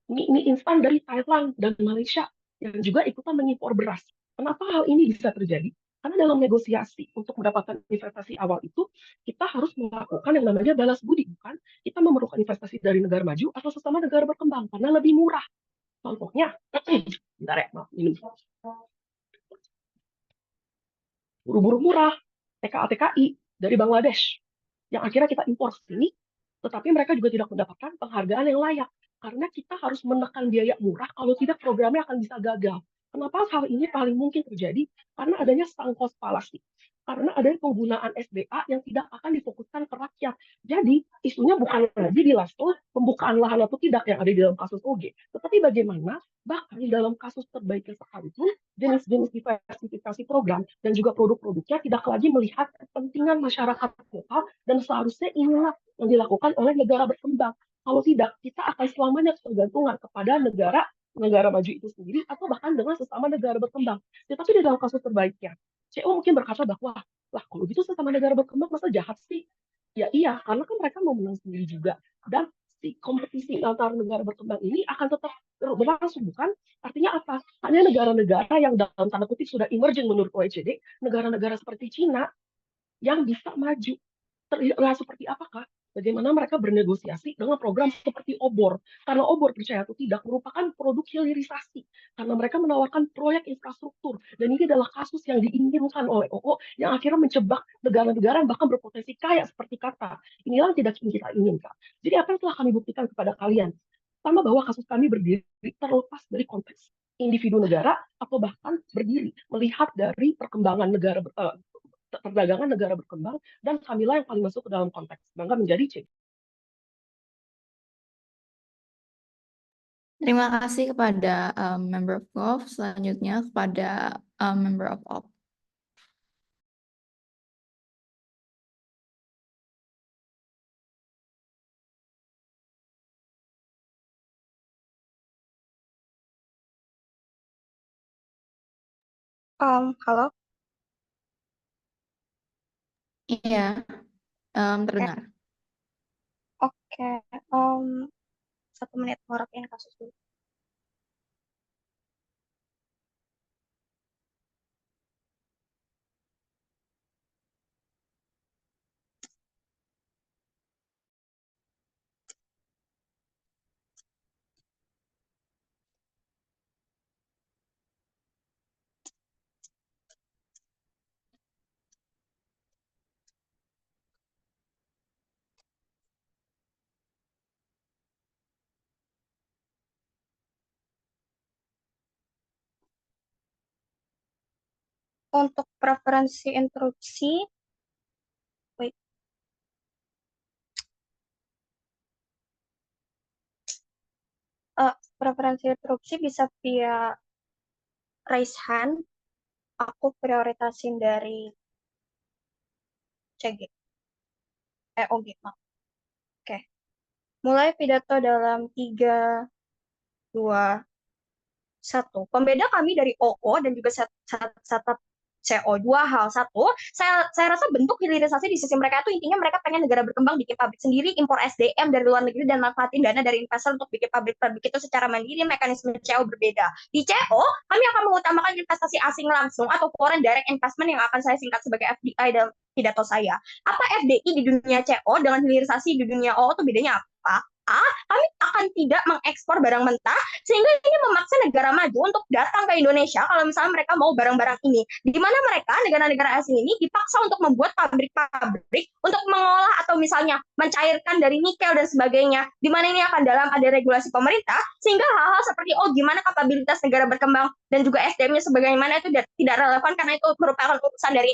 Mie instan dari Thailand dan Malaysia yang juga ikutan mengimpor beras. Kenapa hal ini bisa terjadi? Karena dalam negosiasi untuk mendapatkan investasi awal itu, kita harus melakukan yang namanya balas budi, bukan? Kita memerlukan investasi dari negara maju atau sesama negara berkembang, karena lebih murah. Contohnya, bentar ya, maaf, minum. buru-buru murah, TKA-TKI dari Bangladesh, yang akhirnya kita impor ke sini, tetapi mereka juga tidak mendapatkan penghargaan yang layak. Karena kita harus menekan biaya murah, kalau tidak programnya akan bisa gagal. Kenapa hal ini paling mungkin terjadi? Karena adanya sunk cost fallacy. Karena adanya penggunaan SDA yang tidak akan difokuskan ke rakyat. Jadi, isunya bukan lagi di Lasto pembukaan lahan atau tidak yang ada di dalam kasus OG. Tetapi bagaimana bahkan dalam kasus terbaiknya sekalipun, jenis-jenis diversifikasi program dan juga produk-produknya tidak lagi melihat kepentingan masyarakat lokal, dan seharusnya inilah yang dilakukan oleh negara berkembang. Kalau tidak, kita akan selamanya tergantungan kepada negara maju itu sendiri atau bahkan dengan sesama negara berkembang. Tetapi di dalam kasus terbaiknya, CO mungkin berkata bahwa, lah kalau gitu sesama negara berkembang masa jahat sih? Ya iya, karena kan mereka mau menang sendiri juga. Dan si kompetisi antar negara berkembang ini akan tetap berlangsung, bukan? Artinya apa? Hanya negara-negara yang dalam tanda kutip sudah emerging menurut OECD, negara-negara seperti Cina yang bisa maju. Terlihat seperti apakah? Bagaimana mereka bernegosiasi dengan program seperti obor. Karena obor, percaya atau tidak, merupakan produk hilirisasi. Karena mereka menawarkan proyek infrastruktur. Dan ini adalah kasus yang diinginkan oleh OO yang akhirnya mencebak negara-negara yang bahkan berpotensi kaya seperti Qatar. Inilah yang tidak kita inginkan. Jadi apa yang telah kami buktikan kepada kalian? Pertama, bahwa kasus kami berdiri terlepas dari konteks individu negara atau bahkan berdiri melihat dari perkembangan perdagangan negara berkembang, dan kamilah yang paling masuk ke dalam konteks bangga menjadi C. Terima kasih kepada Member of Golf. Selanjutnya kepada Member of Op. Halo, Iya, terdengar. oke. em, 1 menit ngorokin kasus dulu. Untuk preferensi interupsi, wait, preferensi interupsi bisa via raise hand. Aku prioritasin dari CG, OG, maaf. Oke, mulai pidato dalam 3, 2, 1. Pembeda kami dari OO dan juga setup CO, dua hal. Satu, saya rasa bentuk hilirisasi di sisi mereka itu intinya mereka pengen negara berkembang bikin pabrik sendiri, impor SDM dari luar negeri, dan manfaatin dana dari investor untuk bikin pabrik-pabrik itu secara mandiri. Mekanisme CO berbeda. Di CO, kami akan mengutamakan investasi asing langsung atau foreign direct investment yang akan saya singkat sebagai FDI dalam pidato saya. Apa FDI di dunia CO dengan hilirisasi di dunia OO itu bedanya apa? Kami akan tidak mengekspor barang mentah sehingga ini memaksa negara maju untuk datang ke Indonesia kalau misalnya mereka mau barang-barang ini. Di mana mereka, negara-negara asing ini dipaksa untuk membuat pabrik-pabrik untuk mengolah atau misalnya mencairkan dari nikel dan sebagainya. Di mana ini akan dalam ada regulasi pemerintah, sehingga hal-hal seperti gimana kapabilitas negara berkembang dan juga SDM-nya sebagaimana itu tidak relevan karena itu merupakan urusan dari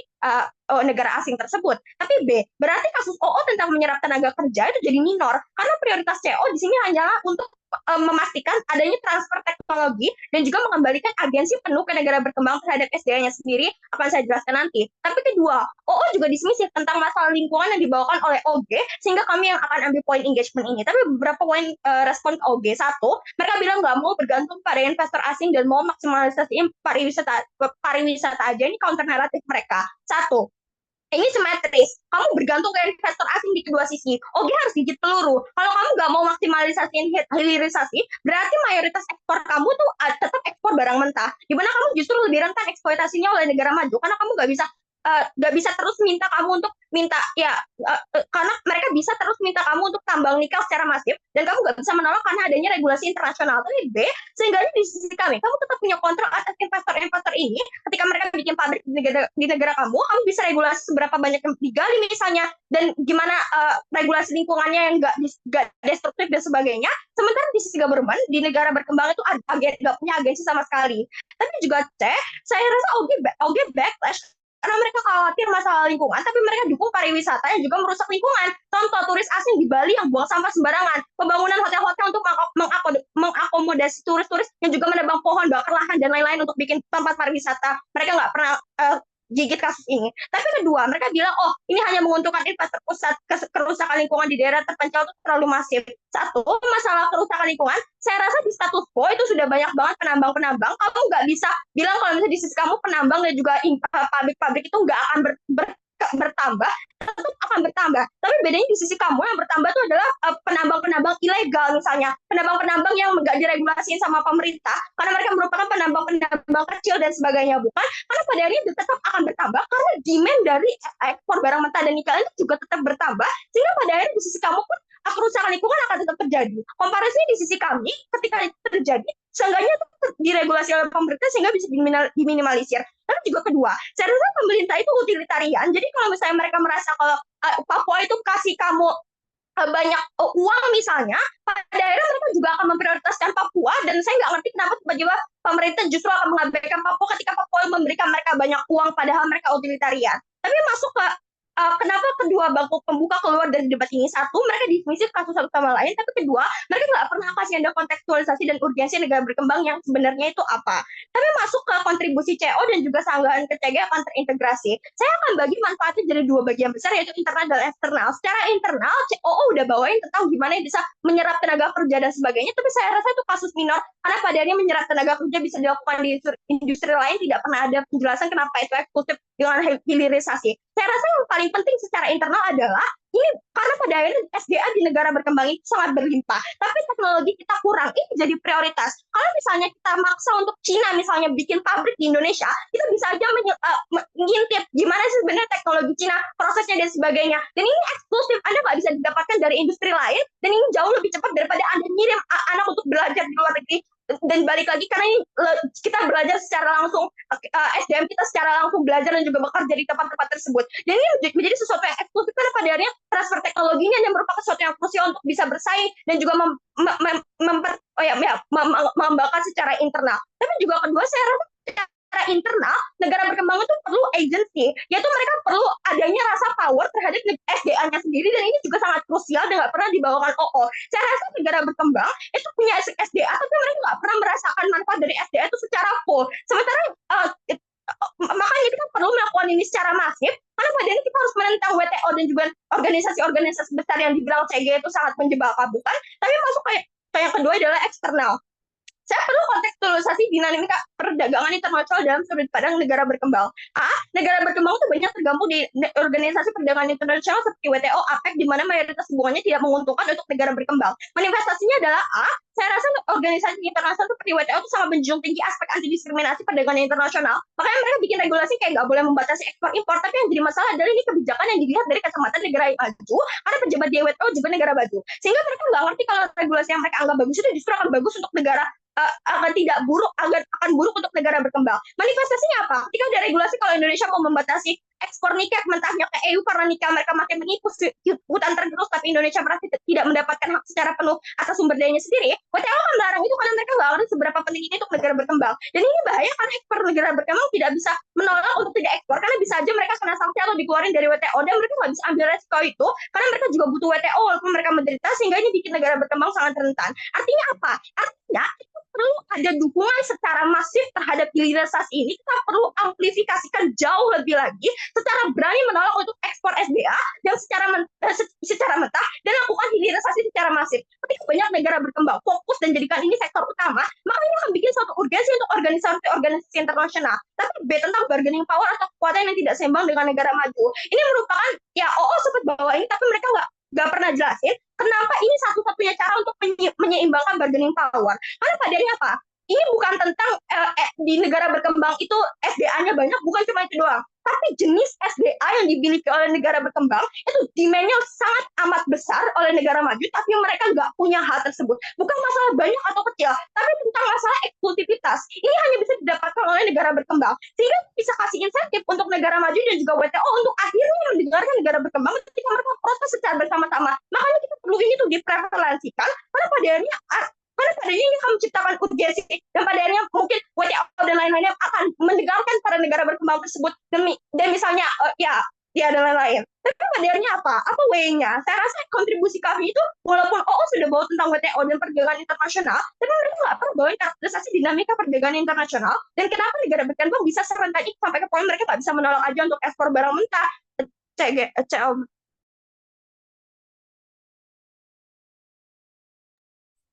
negara asing tersebut. Tapi B, berarti kasus OO tentang menyerap tenaga kerja itu jadi minor karena prioritas CO di sini hanyalah untuk memastikan adanya transfer teknologi dan juga mengembalikan agensi penuh ke negara berkembang terhadap SDA-nya sendiri, akan saya jelaskan nanti. Tapi kedua, OO juga dismisif tentang masalah lingkungan yang dibawakan oleh OG, sehingga kami yang akan ambil poin engagement ini. Tapi beberapa poin respon ke OG. Satu, mereka bilang nggak mau bergantung pada investor asing dan mau maksimalisasi pariwisata aja. Ini counter naratif mereka. Satu, ini simetris. Kamu bergantung ke investor asing di kedua sisi. Oke, harus gigit peluru. Kalau kamu nggak mau maksimalisasi hilirisasi, berarti mayoritas ekspor kamu tuh tetap ekspor barang mentah. Di mana kamu justru lebih rentan eksploitasinya oleh negara maju. Karena kamu nggak bisa nggak bisa terus minta kamu untuk minta ya karena mereka bisa terus minta kamu untuk tambang nikel secara masif dan kamu nggak bisa menolak karena adanya regulasi internasional. Tapi B, sehingga di sisi kami, kamu tetap punya kontrol atas investor-investor ini. Ketika mereka bikin pabrik di negara kamu bisa regulasi seberapa banyak yang digali misalnya dan gimana regulasi lingkungannya yang nggak destruktif dan sebagainya. Sementara di sisi government di negara berkembang itu nggak punya agensi sama sekali. Tapi juga C, saya rasa OG backlash karena mereka khawatir masalah lingkungan, tapi mereka dukung pariwisata yang juga merusak lingkungan. Contoh turis asing di Bali yang buang sampah sembarangan, pembangunan hotel-hotel untuk mengakomodasi turis-turis yang juga menebang pohon, bakar lahan dan lain-lain untuk bikin tempat pariwisata. Mereka nggak pernah gigit kasus ini. Tapi kedua, mereka bilang, oh ini hanya menguntungkan investor pusat, kerusakan lingkungan di daerah terpencil itu terlalu masif. Satu, masalah kerusakan lingkungan, saya rasa di status quo itu sudah banyak banget penambang-penambang. Kamu nggak bisa bilang kalau misalnya di sisi kamu penambang dan juga pabrik-pabrik itu nggak akan bertambah, tetap akan bertambah. Tapi bedanya di sisi kamu yang bertambah itu adalah penambang-penambang ilegal misalnya, penambang-penambang yang nggak diregulasiin sama pemerintah, karena mereka merupakan penambang-penambang kecil dan sebagainya, bukan? Karena pada akhirnya tetap akan bertambah karena demand dari ekspor barang mentah dan nikel itu juga tetap bertambah, sehingga pada akhirnya di sisi kamu pun kerusakan lingkungan akan tetap terjadi. Komparasinya di sisi kami, ketika itu terjadi, seenggaknya itu diregulasi oleh pemerintah sehingga bisa diminimalisir. Tapi juga kedua, saya rasa pemerintah itu utilitarian. Jadi kalau misalnya mereka merasa kalau Papua itu kasih kamu banyak uang misalnya, pada akhirnya mereka juga akan memprioritaskan Papua, dan saya nggak ngerti kenapa tiba-tiba pemerintah justru akan mengabaikan Papua ketika Papua memberikan mereka banyak uang padahal mereka utilitarian. Tapi masuk ke kenapa kedua bangku pembuka keluar dari debat ini? Satu, mereka dismisif kasus satu sama lain, tapi kedua, mereka nggak pernah kasih ada kontekstualisasi dan urgensi negara berkembang yang sebenarnya itu apa. Tapi masuk ke kontribusi CO dan juga sanggahan ke CG akan terintegrasi. Saya akan bagi manfaatnya jadi dua bagian besar, yaitu internal dan eksternal. Secara internal, COO udah bawain tentang gimana bisa menyerap tenaga kerja dan sebagainya, tapi saya rasa itu kasus minor, karena pada akhirnya menyerap tenaga kerja bisa dilakukan di industri lain, tidak pernah ada penjelasan kenapa itu eksklusif dengan hilirisasi. Saya rasa yang paling penting secara internal adalah ini karena pada akhirnya SDA di negara berkembang itu sangat berlimpah, tapi teknologi kita kurang, ini jadi prioritas. Kalau misalnya kita maksa untuk Cina misalnya bikin pabrik di Indonesia, kita bisa aja mengintip gimana sih sebenarnya teknologi Cina, prosesnya dan sebagainya. Dan ini eksklusif, Anda nggak bisa didapatkan dari industri lain, dan ini jauh lebih cepat daripada Anda ngirim anak untuk belajar di luar negeri. Dan balik lagi, karena ini kita belajar secara langsung, SDM kita secara langsung belajar dan juga bekerja di tempat-tempat tersebut. Dan ini menjadi sesuatu yang eksklusif karena pada akhirnya transfer teknologi ini hanya merupakan sesuatu yang krusial untuk bisa bersaing dan juga membakar secara internal. Tapi juga kedua, saya rasa secara internal, negara berkembang itu perlu agency, yaitu mereka perlu adanya rasa power terhadap SDA-nya sendiri, dan ini juga sangat krusial dan nggak pernah dibawakan OO. Saya rasa negara berkembang itu punya SDA, tapi mereka nggak pernah merasakan manfaat dari SDA itu secara full. Sementara makanya kita perlu melakukan ini secara masif, karena pada ini kita harus menentang WTO dan juga organisasi-organisasi besar yang dibilang CG itu sangat menjebak, bukan? Tapi masuk kayak yang kedua adalah eksternal. Saya perlu kontekstualisasi dinamika perdagangan internasional dalam sudut pandang negara berkembang. Negara berkembang itu banyak tergabung di organisasi perdagangan internasional seperti WTO, APEC, di mana mayoritas hubungannya tidak menguntungkan untuk negara berkembang. Manifestasinya adalah saya rasa organisasi internasional seperti WTO itu sangat menjunjung tinggi aspek anti diskriminasi perdagangan internasional. Makanya mereka bikin regulasi kayak nggak boleh membatasi ekspor impor. Tapi yang jadi masalah adalah ini kebijakan yang dilihat dari kacamata negara yang maju, karena pejabat di WTO juga negara maju. Sehingga mereka nggak ngerti kalau regulasi yang mereka anggap bagus itu justru akan bagus untuk negara, akan tidak buruk, akan buruk untuk negara berkembang. Manifestasinya apa? Ketika ada regulasi kalau Indonesia mau membatasi ekspor nikel mentahnya ke EU karena nikel mereka makin menipu hutan tergerus, tapi Indonesia merasa tidak mendapatkan hak secara penuh atas sumber dayanya sendiri, WTO akan melarang itu karena mereka nggak ngerti seberapa penting ini untuk negara berkembang. Dan ini bahaya karena ekspor negara berkembang tidak bisa menolak untuk tidak ekspor, karena bisa aja mereka kena sanksi atau dikeluarin dari WTO, dan mereka nggak bisa ambil resiko itu karena mereka juga butuh WTO walaupun mereka menderita, sehingga ini bikin negara berkembang sangat rentan. Artinya apa? Artinya perlu ada dukungan secara masif terhadap hilirisasi ini. Kita perlu amplifikasikan jauh lebih lagi secara berani menolak untuk ekspor SDA yang secara mentah dan lakukan hilirisasi secara masif. Ketika banyak negara berkembang fokus dan jadikan ini sektor utama, maka ini akan bikin suatu urgensi untuk organisasi internasional. Tapi B, tentang bargaining power atau kekuatan yang tidak seimbang dengan negara maju. Ini merupakan OO sempat bawa ini, tapi mereka nggak pernah jelasin kenapa ini satu-satunya cara untuk menyeimbangkan bargaining power. Karena padanya apa? ini bukan tentang di negara berkembang itu SDA-nya banyak, bukan cuma itu doang. Tapi jenis SDA yang dimiliki oleh negara berkembang itu demand-nya sangat amat besar oleh negara maju, tapi mereka nggak punya hal tersebut. Bukan masalah banyak atau kecil, tapi tentang masalah eksklusivitas. Ini hanya bisa didapatkan oleh negara berkembang. Sehingga bisa kasih insentif untuk negara maju dan juga WTO untuk akhirnya mendengarkan negara berkembang ketika mereka proses secara bersama-sama. Makanya kita perlu ini tuh diprevalensikan, karena pada akhirnya ini akan menciptakan urgensi, dan pada akhirnya mungkin WTO dan lain-lainnya akan mendengarkan para negara berkembang tersebut dan misalnya dan lain-lain. Tapi pada akhirnya apa way-nya? Saya rasa kontribusi kami itu walaupun sudah bawa tentang WTO dan perdagangan internasional, tapi mereka nggak pernah bawa karakterisasi dinamika perdagangan internasional dan kenapa negara berkembang bisa serentak itu sampai ke poin mereka nggak bisa menolak aja untuk ekspor barang mentah.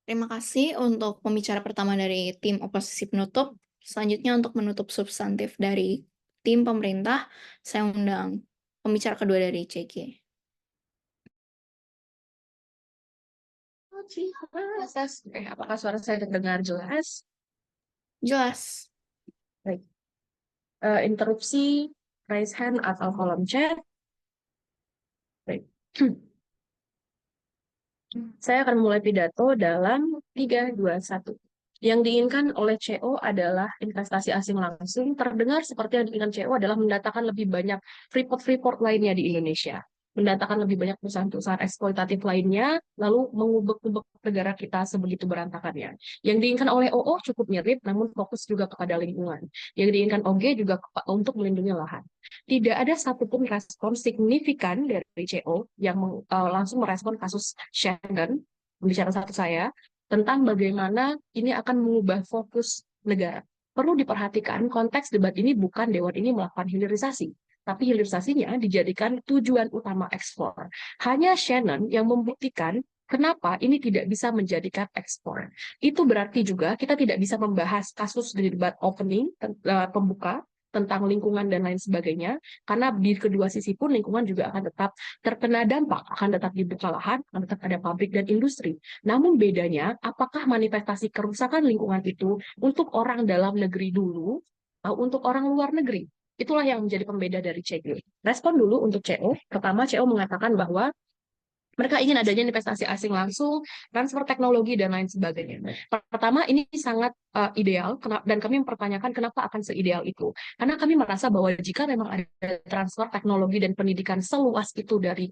Terima kasih untuk pembicara pertama dari tim oposisi penutup. Selanjutnya untuk menutup substantif dari tim pemerintah, saya undang pembicara kedua dari CG. Apakah suara saya terdengar jelas? Jelas. Baik. Interupsi, raise hand atau kolom chat. Baik. Saya akan mulai pidato dalam 3, 2, 1. Yang diinginkan oleh CO adalah investasi asing langsung. Terdengar seperti yang diinginkan CO adalah mendatangkan lebih banyak freeport lainnya di Indonesia. Mendatangkan lebih banyak perusahaan-perusahaan eksploitatif lainnya, lalu mengubek-ubek negara kita sebegitu berantakannya. Yang diinginkan oleh OO cukup mirip, namun fokus juga kepada lingkungan. Yang diinginkan OG juga untuk melindungi lahan. Tidak ada satupun respon signifikan dari CO yang langsung merespon kasus Schengen, pembicara satu saya, tentang bagaimana ini akan mengubah fokus negara. Perlu diperhatikan konteks debat ini bukan Dewan ini melakukan hilirisasi, tapi hilirisasinya dijadikan tujuan utama ekspor. Hanya Shannon yang membuktikan kenapa ini tidak bisa menjadikan ekspor. Itu berarti juga kita tidak bisa membahas kasus di debat opening, pembuka, tentang lingkungan dan lain sebagainya, karena di kedua sisi pun lingkungan juga akan tetap terkena dampak, akan tetap dibuka lahan, akan tetap ada pabrik dan industri. Namun bedanya, apakah manifestasi kerusakan lingkungan itu untuk orang dalam negeri dulu, atau untuk orang luar negeri? Itulah yang menjadi pembeda dari CO. Respon dulu untuk CO. Pertama, CO mengatakan bahwa mereka ingin adanya investasi asing langsung, transfer teknologi, dan lain sebagainya. Pertama, ini sangat ideal, dan kami mempertanyakan kenapa akan seideal itu. Karena kami merasa bahwa jika memang ada transfer teknologi dan pendidikan seluas itu dari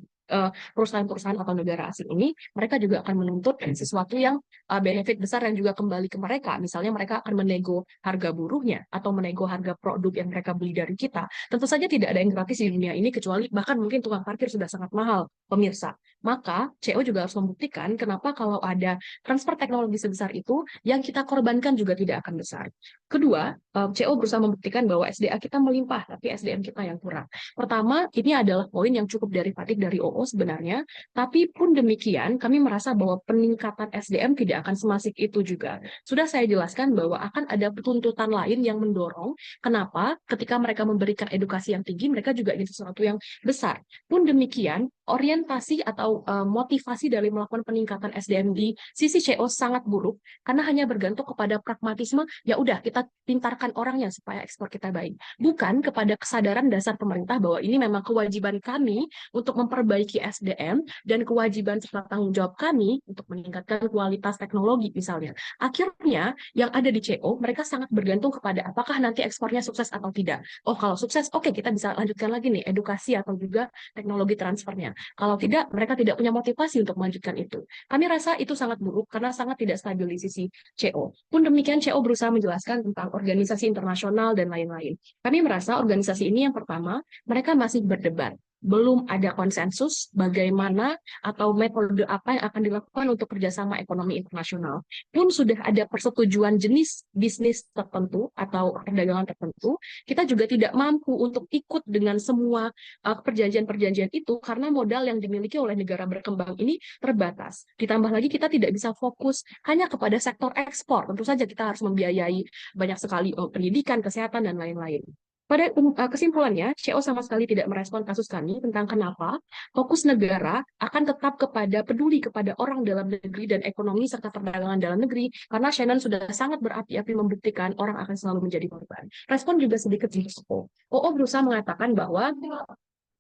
perusahaan-perusahaan atau negara asing ini, mereka juga akan menuntut sesuatu yang benefit besar yang juga kembali ke mereka. Misalnya mereka akan menego harga buruhnya, atau menego harga produk yang mereka beli dari kita. Tentu saja tidak ada yang gratis di dunia ini, kecuali bahkan mungkin tukang parkir sudah sangat mahal, pemirsa. Maka CO juga harus membuktikan kenapa kalau ada transfer teknologi sebesar itu, yang kita korbankan juga tidak akan besar. Kedua, CO berusaha membuktikan bahwa SDA kita melimpah, tapi SDM kita yang kurang. Pertama, ini adalah poin yang cukup derivatif dari OO sebenarnya, tapi pun demikian, kami merasa bahwa peningkatan SDM tidak akan semasif itu juga. Sudah saya jelaskan bahwa akan ada tuntutan lain yang mendorong kenapa ketika mereka memberikan edukasi yang tinggi, mereka juga ingin sesuatu yang besar. Pun demikian, orientasi atau motivasi dari melakukan peningkatan SDM di sisi CO sangat buruk karena hanya bergantung kepada pragmatisme, ya udah kita pintarkan orangnya supaya ekspor kita baik, bukan kepada kesadaran dasar pemerintah bahwa ini memang kewajiban kami untuk memperbaiki SDM dan kewajiban serta tanggung jawab kami untuk meningkatkan kualitas teknologi misalnya. Akhirnya yang ada di CO mereka sangat bergantung kepada apakah nanti ekspornya sukses atau tidak. Oh kalau sukses, oke, kita bisa lanjutkan lagi nih edukasi atau juga teknologi transfernya. Kalau tidak, mereka tidak punya motivasi untuk melanjutkan itu. Kami rasa itu sangat buruk karena sangat tidak stabil di sisi CO. Pun demikian, CO berusaha menjelaskan tentang organisasi internasional dan lain-lain. Kami merasa organisasi ini yang pertama, mereka masih berdebat. Belum ada konsensus bagaimana atau metode apa yang akan dilakukan untuk kerjasama ekonomi internasional. Pun sudah ada persetujuan jenis bisnis tertentu atau perdagangan tertentu, kita juga tidak mampu untuk ikut dengan semua perjanjian-perjanjian itu karena modal yang dimiliki oleh negara berkembang ini terbatas. Ditambah lagi kita tidak bisa fokus hanya kepada sektor ekspor. Tentu saja kita harus membiayai banyak sekali pendidikan, kesehatan, dan lain-lain. Pada kesimpulannya, CO sama sekali tidak merespon kasus kami tentang kenapa fokus negara akan tetap peduli kepada orang dalam negeri dan ekonomi serta perdagangan dalam negeri, karena Shannon sudah sangat berapi-api membuktikan orang akan selalu menjadi korban. Respon juga sedikit dari OO. OO berusaha mengatakan bahwa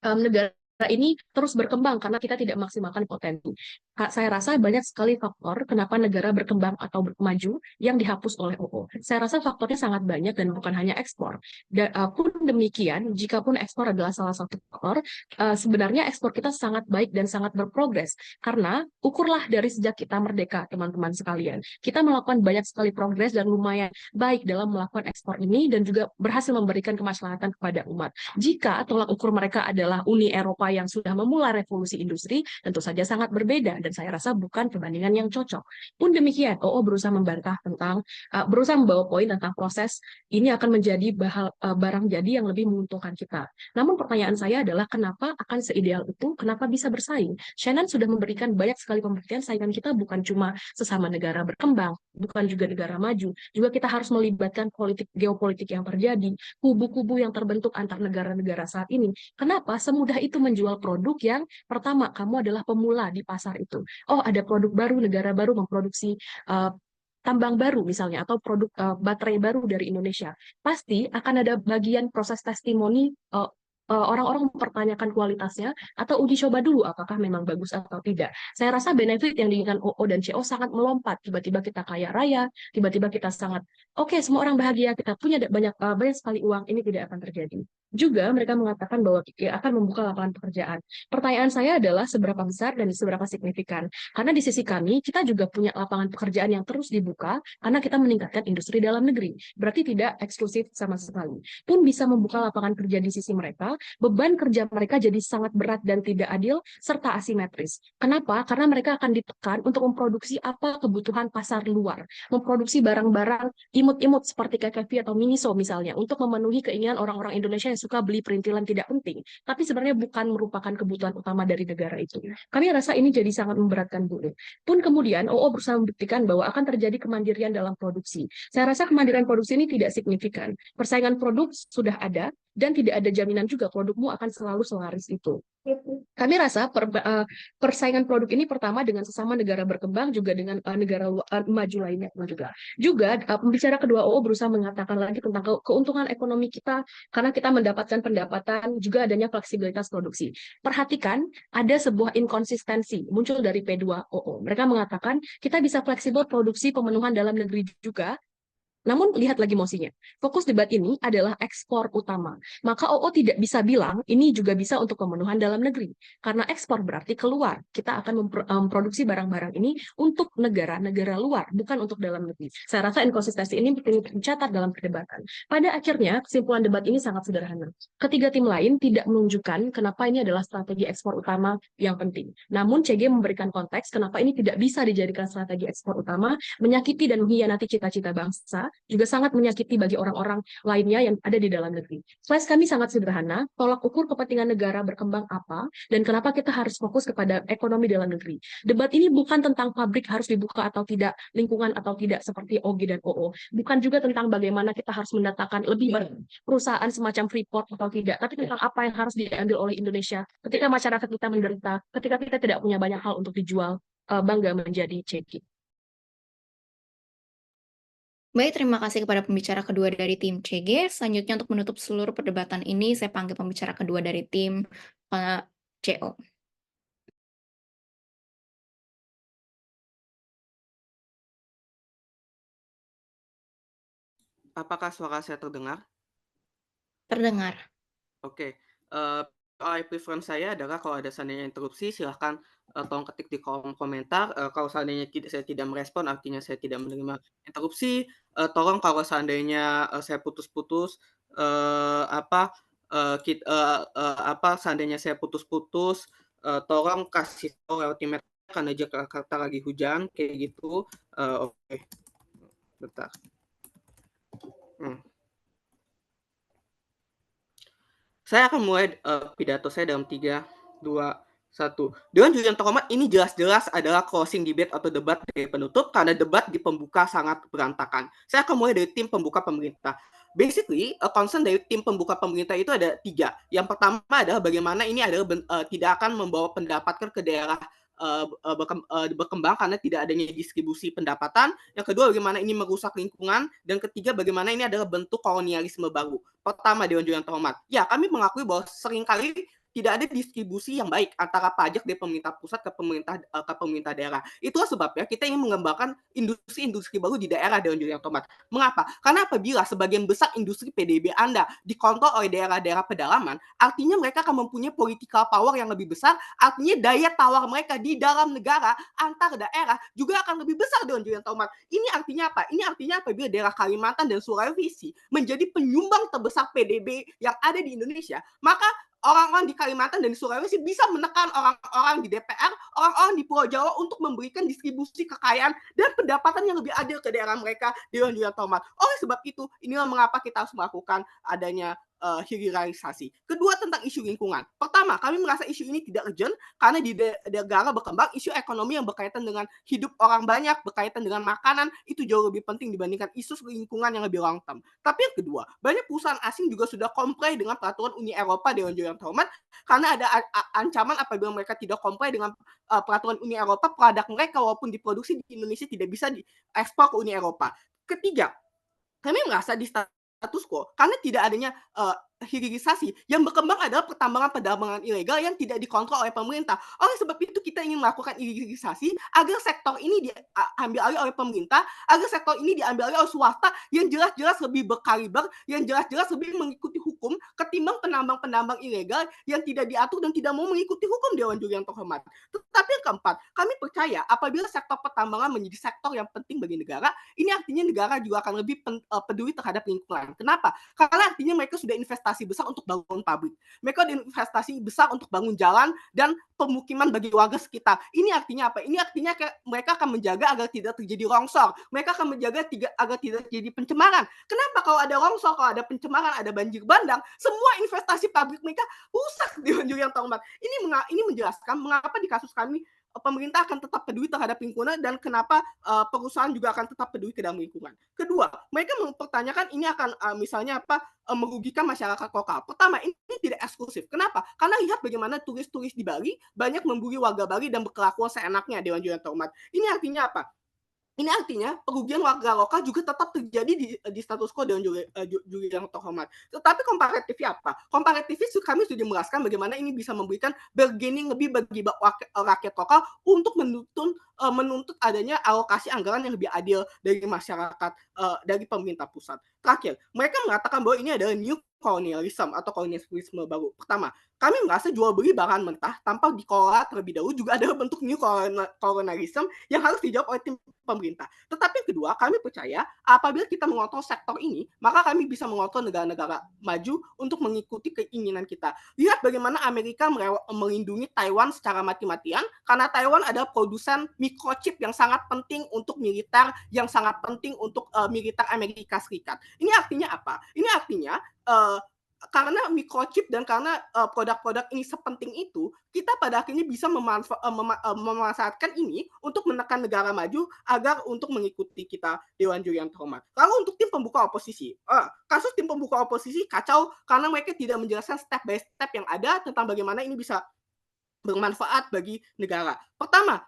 negara ini terus berkembang karena kita tidak maksimalkan potensi. Saya rasa banyak sekali faktor kenapa negara berkembang atau maju yang dihapus oleh OO. Saya rasa faktornya sangat banyak dan bukan hanya ekspor. Pun demikian, jika pun ekspor adalah salah satu faktor, sebenarnya ekspor kita sangat baik dan sangat berprogres. Karena ukurlah dari sejak kita merdeka, teman-teman sekalian. Kita melakukan banyak sekali progres dan lumayan baik dalam melakukan ekspor ini dan juga berhasil memberikan kemaslahatan kepada umat. Jika tolak ukur mereka adalah Uni Eropa yang sudah memulai revolusi industri, tentu saja sangat berbeda dan saya rasa bukan perbandingan yang cocok. Pun demikian, OO berusaha membantah berusaha membawa poin tentang proses ini akan menjadi barang jadi yang lebih menguntungkan kita. Namun pertanyaan saya adalah kenapa akan seideal itu, kenapa bisa bersaing? Shannon sudah memberikan banyak sekali pembuktian saingan kita bukan cuma sesama negara berkembang, bukan juga negara maju, juga kita harus melibatkan geopolitik yang terjadi, kubu-kubu yang terbentuk antar negara-negara saat ini. Kenapa semudah itu menjual produk yang pertama, kamu adalah pemula di pasar itu. Oh, ada produk baru, negara baru memproduksi tambang baru misalnya, atau produk baterai baru dari Indonesia. Pasti akan ada bagian proses testimoni orang-orang mempertanyakan kualitasnya atau uji coba dulu apakah memang bagus atau tidak. Saya rasa benefit yang diinginkan OO dan CO sangat melompat. Tiba-tiba kita kaya raya, tiba-tiba kita sangat oke, semua orang bahagia, kita punya banyak sekali uang, ini tidak akan terjadi. Juga mereka mengatakan bahwa akan membuka lapangan pekerjaan. Pertanyaan saya adalah seberapa besar dan seberapa signifikan. Karena di sisi kami, kita juga punya lapangan pekerjaan yang terus dibuka karena kita meningkatkan industri dalam negeri. Berarti tidak eksklusif sama sekali. Pun bisa membuka lapangan kerja di sisi mereka, beban kerja mereka jadi sangat berat dan tidak adil, serta asimetris. Kenapa? Karena mereka akan ditekan untuk memproduksi apa kebutuhan pasar luar. Memproduksi barang-barang imut-imut seperti KKV atau Miniso misalnya, untuk memenuhi keinginan orang-orang Indonesia yang suka beli perintilan tidak penting, tapi sebenarnya bukan merupakan kebutuhan utama dari negara itu. Kami rasa ini jadi sangat memberatkan buruh. Pun kemudian OO berusaha membuktikan bahwa akan terjadi kemandirian dalam produksi. Saya rasa kemandirian produksi ini tidak signifikan. Persaingan produk sudah ada, dan tidak ada jaminan juga produkmu akan selalu selaris itu. Kami rasa persaingan produk ini pertama dengan sesama negara berkembang, juga dengan negara maju lainnya juga. Juga pembicara kedua OO berusaha mengatakan lagi tentang keuntungan ekonomi kita karena kita mendapatkan pendapatan, juga adanya fleksibilitas produksi. Perhatikan, ada sebuah inkonsistensi muncul dari P2OO. Mereka mengatakan kita bisa fleksibel produksi pemenuhan dalam negeri juga. Namun lihat lagi mosinya. Fokus debat ini adalah ekspor utama. Maka OO tidak bisa bilang ini juga bisa untuk pemenuhan dalam negeri. Karena ekspor berarti keluar. Kita akan memproduksi barang-barang ini untuk negara-negara luar, bukan untuk dalam negeri. Saya rasa inkonsistensi ini perlu dicatat dalam perdebatan. Pada akhirnya, kesimpulan debat ini sangat sederhana. Ketiga tim lain tidak menunjukkan kenapa ini adalah strategi ekspor utama yang penting. Namun CG memberikan konteks kenapa ini tidak bisa dijadikan strategi ekspor utama, menyakiti dan mengkhianati cita-cita bangsa, juga sangat menyakiti bagi orang-orang lainnya yang ada di dalam negeri. Slide kami sangat sederhana, tolak ukur kepentingan negara berkembang apa, dan kenapa kita harus fokus kepada ekonomi dalam negeri. Debat ini bukan tentang pabrik harus dibuka atau tidak, lingkungan atau tidak seperti OG dan OO. Bukan juga tentang bagaimana kita harus mendatangkan lebih banyak perusahaan semacam Freeport atau tidak, tapi tentang apa yang harus diambil oleh Indonesia ketika masyarakat kita menderita, ketika kita tidak punya banyak hal untuk dijual, bangga menjadi CG. Baik, terima kasih kepada pembicara kedua dari tim CG. Selanjutnya untuk menutup seluruh perdebatan ini, saya panggil pembicara kedua dari tim CO. Apakah suara saya terdengar? Terdengar. Oke. Preference saya adalah kalau ada seandainya interupsi, silahkan tolong ketik di kolom komentar. Kalau seandainya saya tidak merespon, artinya saya tidak menerima interupsi. Tolong kalau seandainya saya putus-putus, seandainya saya putus-putus, tolong kasih tahu lewat email karena Jakarta lagi hujan, kayak gitu. Oke. Bentar. Saya akan mulai pidato saya dalam 3, 2, 1. Dengan jujur dan terhormat, ini jelas-jelas adalah closing debate atau debat dari penutup, karena debat di pembuka sangat berantakan. Saya akan mulai dari tim pembuka pemerintah. basically concern dari tim pembuka pemerintah itu ada 3. Yang pertama adalah bagaimana ini adalah tidak akan membawa pendapatan ke daerah berkembang karena tidak adanya distribusi pendapatan. Yang kedua, bagaimana ini merusak lingkungan. Dan ketiga, bagaimana ini adalah bentuk kolonialisme baru. Pertama, Dewan Juri yang terhormat, ya kami mengakui bahwa seringkali tidak ada distribusi yang baik antara pajak dari pemerintah pusat ke pemerintah daerah. Itulah sebabnya kita ingin mengembangkan industri-industri baru di daerah Dewan Juri yang terhormat. Mengapa? Karena apabila sebagian besar industri PDB Anda dikontrol oleh daerah-daerah pedalaman, artinya mereka akan mempunyai political power yang lebih besar, artinya daya tawar mereka di dalam negara antar daerah juga akan lebih besar Dewan Juri yang terhormat. Ini artinya apa? Ini artinya apabila daerah Kalimantan dan Sulawesi menjadi penyumbang terbesar PDB yang ada di Indonesia, maka orang-orang di Kalimantan dan di Sulawesi bisa menekan orang-orang di DPR, orang-orang di Pulau Jawa untuk memberikan distribusi kekayaan dan pendapatan yang lebih adil ke daerah mereka Dewan Juri yang terhormat. Oleh sebab itu, inilah mengapa kita harus melakukan adanya hilirisasi. Kedua, tentang isu lingkungan. Pertama, kami merasa isu ini tidak urgent karena di negara berkembang isu ekonomi yang berkaitan dengan hidup orang banyak, berkaitan dengan makanan, itu jauh lebih penting dibandingkan isu lingkungan yang lebih long term. Tapi yang kedua, banyak perusahaan asing juga sudah comply dengan peraturan Uni Eropa Dewan Juri yang terhormat karena ada ancaman apabila mereka tidak comply dengan peraturan Uni Eropa, produk mereka walaupun diproduksi di Indonesia tidak bisa diekspor ke Uni Eropa. Ketiga, kami merasa di status quo karena tidak adanya hilirisasi. Yang berkembang adalah pertambangan ilegal yang tidak dikontrol oleh pemerintah. Oleh sebab itu kita ingin melakukan hilirisasi agar sektor ini diambil alih oleh pemerintah, agar sektor ini diambil alih oleh swasta yang jelas-jelas lebih berkaliber, yang jelas-jelas lebih mengikuti hukum ketimbang penambang-penambang ilegal yang tidak diatur dan tidak mau mengikuti hukum Dewan Juri yang terhormat. Tetapi yang keempat, kami percaya apabila sektor pertambangan menjadi sektor yang penting bagi negara, ini artinya negara juga akan lebih peduli terhadap lingkungan. Kenapa? Karena artinya mereka sudah investasi besar untuk bangun pabrik. Mereka ada investasi besar untuk bangun jalan dan pemukiman bagi warga sekitar. Ini artinya apa? Ini artinya mereka akan menjaga agar tidak terjadi longsor. Mereka akan menjaga agar tidak terjadi pencemaran. Kenapa kalau ada longsor, kalau ada pencemaran, ada banjir bandang, semua investasi pabrik mereka rusak Dewan Juri yang terhormat. Ini menjelaskan mengapa di kasus kami pemerintah akan tetap peduli terhadap lingkungan dan kenapa perusahaan juga akan tetap peduli ke dalam lingkungan. Kedua, mereka mempertanyakan ini akan misalnya merugikan masyarakat lokal. Pertama, ini tidak eksklusif. Kenapa? Karena lihat bagaimana turis-turis di Bali banyak membuli warga Bali dan berkelakuan seenaknya Dewan Juri yang terhormat. Ini artinya apa? Ini artinya kerugian warga lokal juga tetap terjadi di status quo Dewan Juri yang terhormat. Tetapi komparatifnya apa? Komparatifnya kami sudah menjelaskan bagaimana ini bisa memberikan bargaining lebih bagi rakyat lokal untuk menuntut adanya alokasi anggaran yang lebih adil dari masyarakat, dari pemerintah pusat. Terakhir, mereka mengatakan bahwa ini adalah new colonialism atau kolonialisme baru. Pertama, kami merasa jual beli bahan mentah tanpa dikelola terlebih dahulu juga adalah bentuk new colonialism yang harus dijawab oleh tim pemerintah. Tetapi yang kedua, kami percaya apabila kita mengontrol sektor ini, maka kami bisa mengontrol negara-negara maju untuk mengikuti keinginan kita. Lihat bagaimana Amerika melindungi Taiwan secara mati-matian, karena Taiwan adalah produsen microchip yang sangat penting untuk militer, yang sangat penting untuk militer Amerika Serikat. Ini artinya apa? Ini artinya karena microchip dan karena produk-produk ini sepenting itu, kita pada akhirnya bisa memanfaatkan ini untuk menekan negara maju agar untuk mengikuti kita Dewan Juri yang terhormat. Lalu untuk tim pembuka oposisi, kasus tim pembuka oposisi kacau karena mereka tidak menjelaskan step by step yang ada tentang bagaimana ini bisa bermanfaat bagi negara. Pertama,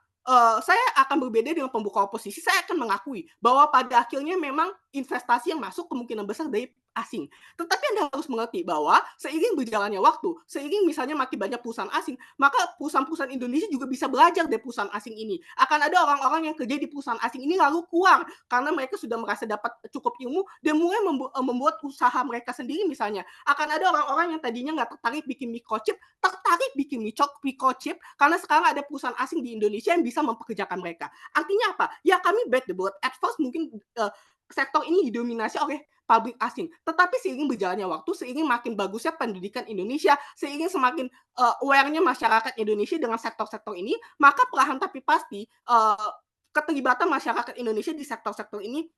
saya akan berbeda dengan pembuka oposisi. Saya akan mengakui bahwa pada akhirnya memang investasi yang masuk kemungkinan besar dari asing. Tetapi Anda harus mengerti bahwa seiring berjalannya waktu, seiring misalnya makin banyak perusahaan asing, maka perusahaan-perusahaan Indonesia juga bisa belajar dari perusahaan asing ini. Akan ada orang-orang yang kerja di perusahaan asing ini lalu keluar karena mereka sudah merasa dapat cukup ilmu dan mulai membuat usaha mereka sendiri misalnya. Akan ada orang-orang yang tadinya nggak tertarik bikin microchip, tertarik bikin microchip karena sekarang ada perusahaan asing di Indonesia yang bisa mempekerjakan mereka. Artinya apa? Ya kami bet the boat. At first mungkin sektor ini didominasi oleh pabrik asing. Tetapi seiring berjalannya waktu, seiring makin bagusnya pendidikan Indonesia, seiring semakin aware-nya masyarakat Indonesia dengan sektor-sektor ini, maka perlahan tapi pasti keterlibatan masyarakat Indonesia di sektor-sektor ini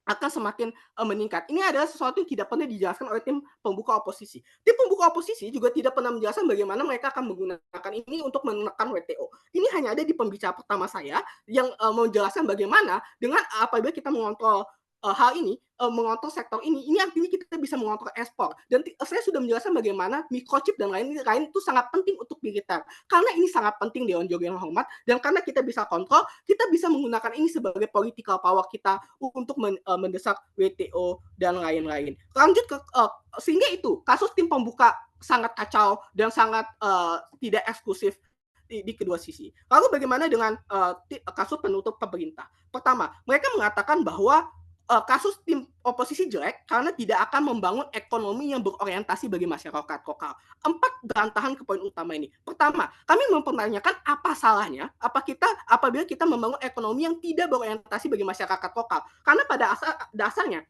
akan semakin meningkat. Ini adalah sesuatu yang tidak pernah dijelaskan oleh tim pembuka oposisi. Tim pembuka oposisi juga tidak pernah menjelaskan bagaimana mereka akan menggunakan ini untuk menekan WTO. Ini hanya ada di pembicara pertama saya yang menjelaskan bagaimana dengan apabila kita mengontrol hal ini, mengontrol sektor ini artinya kita bisa mengontrol ekspor. Dan saya sudah menjelaskan bagaimana microchip dan lain-lain itu sangat penting untuk militer. Karena ini sangat penting Dewan Juri yang hormat, dan karena kita bisa kontrol, kita bisa menggunakan ini sebagai political power kita untuk mendesak WTO dan lain-lain. Lanjut ke sehingga itu kasus tim pembuka sangat kacau dan sangat tidak eksklusif di kedua sisi. Lalu bagaimana dengan kasus penutup pemerintah? Pertama, mereka mengatakan bahwa kasus tim oposisi jelek karena tidak akan membangun ekonomi yang berorientasi bagi masyarakat lokal. 4 bantahan ke poin utama ini. Pertama, kami mempertanyakan apa salahnya apabila kita membangun ekonomi yang tidak berorientasi bagi masyarakat lokal. Karena pada dasarnya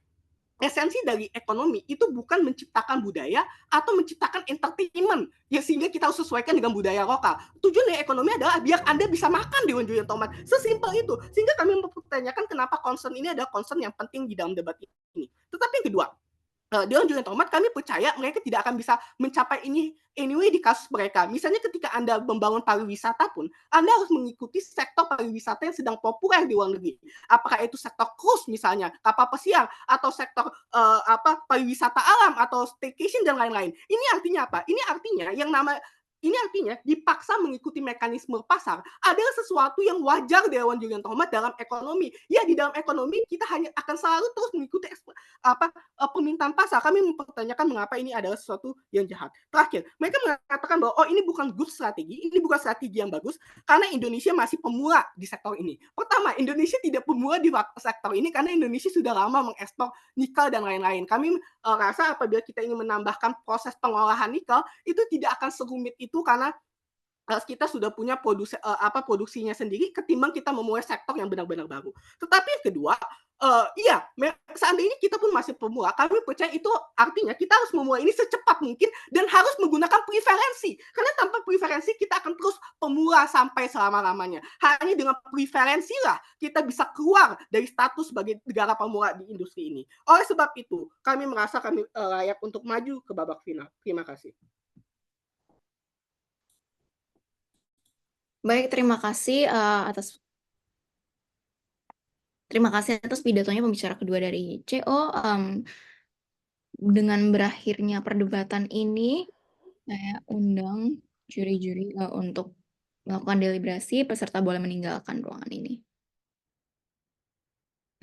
esensi dari ekonomi itu bukan menciptakan budaya atau menciptakan entertainment ya, sehingga kita harus sesuaikan dengan budaya lokal. Tujuan dari ekonomi adalah biar Anda bisa makan di Dewan Tomat. Sesimpel itu. Sehingga kami mempertanyakan kenapa concern ini adalah concern yang penting di dalam debat ini. Tetapi yang kedua, Dewan Juri Tomat, kami percaya mereka tidak akan bisa mencapai ini anyway di kasus mereka. Misalnya ketika Anda membangun pariwisata pun, Anda harus mengikuti sektor pariwisata yang sedang populer di luar negeri. Apakah itu sektor cruise misalnya, kapal pesiar, atau sektor pariwisata alam, atau staycation dan lain-lain. Ini artinya apa? Ini artinya dipaksa mengikuti mekanisme pasar adalah sesuatu yang wajar Dewan Juri Tomat dalam ekonomi. Ya, di dalam ekonomi kita hanya akan selalu terus mengikuti permintaan pasar. Kami mempertanyakan mengapa ini adalah sesuatu yang jahat. Terakhir, mereka mengatakan bahwa ini bukan good strategi, ini bukan strategi yang bagus karena Indonesia masih pemula di sektor ini. Pertama, Indonesia tidak pemula di sektor ini karena Indonesia sudah lama mengekspor nikel dan lain-lain. Kami rasa apabila kita ingin menambahkan proses pengolahan nikel itu tidak akan serumit itu karena kita sudah punya produksinya sendiri ketimbang kita memulai sektor yang benar-benar baru. Tetapi yang kedua, seandainya kita pun masih pemula, kami percaya itu artinya kita harus memulai ini secepat mungkin dan harus menggunakan preferensi. Karena tanpa preferensi kita akan terus pemula sampai selama-lamanya. Hanya dengan preferensi lah kita bisa keluar dari status sebagai negara pemula di industri ini. Oleh sebab itu, kami merasa kami layak untuk maju ke babak final. Terima kasih. Baik, terima kasih atas pidatonya pembicara kedua dari CO. Dengan berakhirnya perdebatan ini, saya undang juri-juri untuk melakukan deliberasi. Peserta boleh meninggalkan ruangan ini.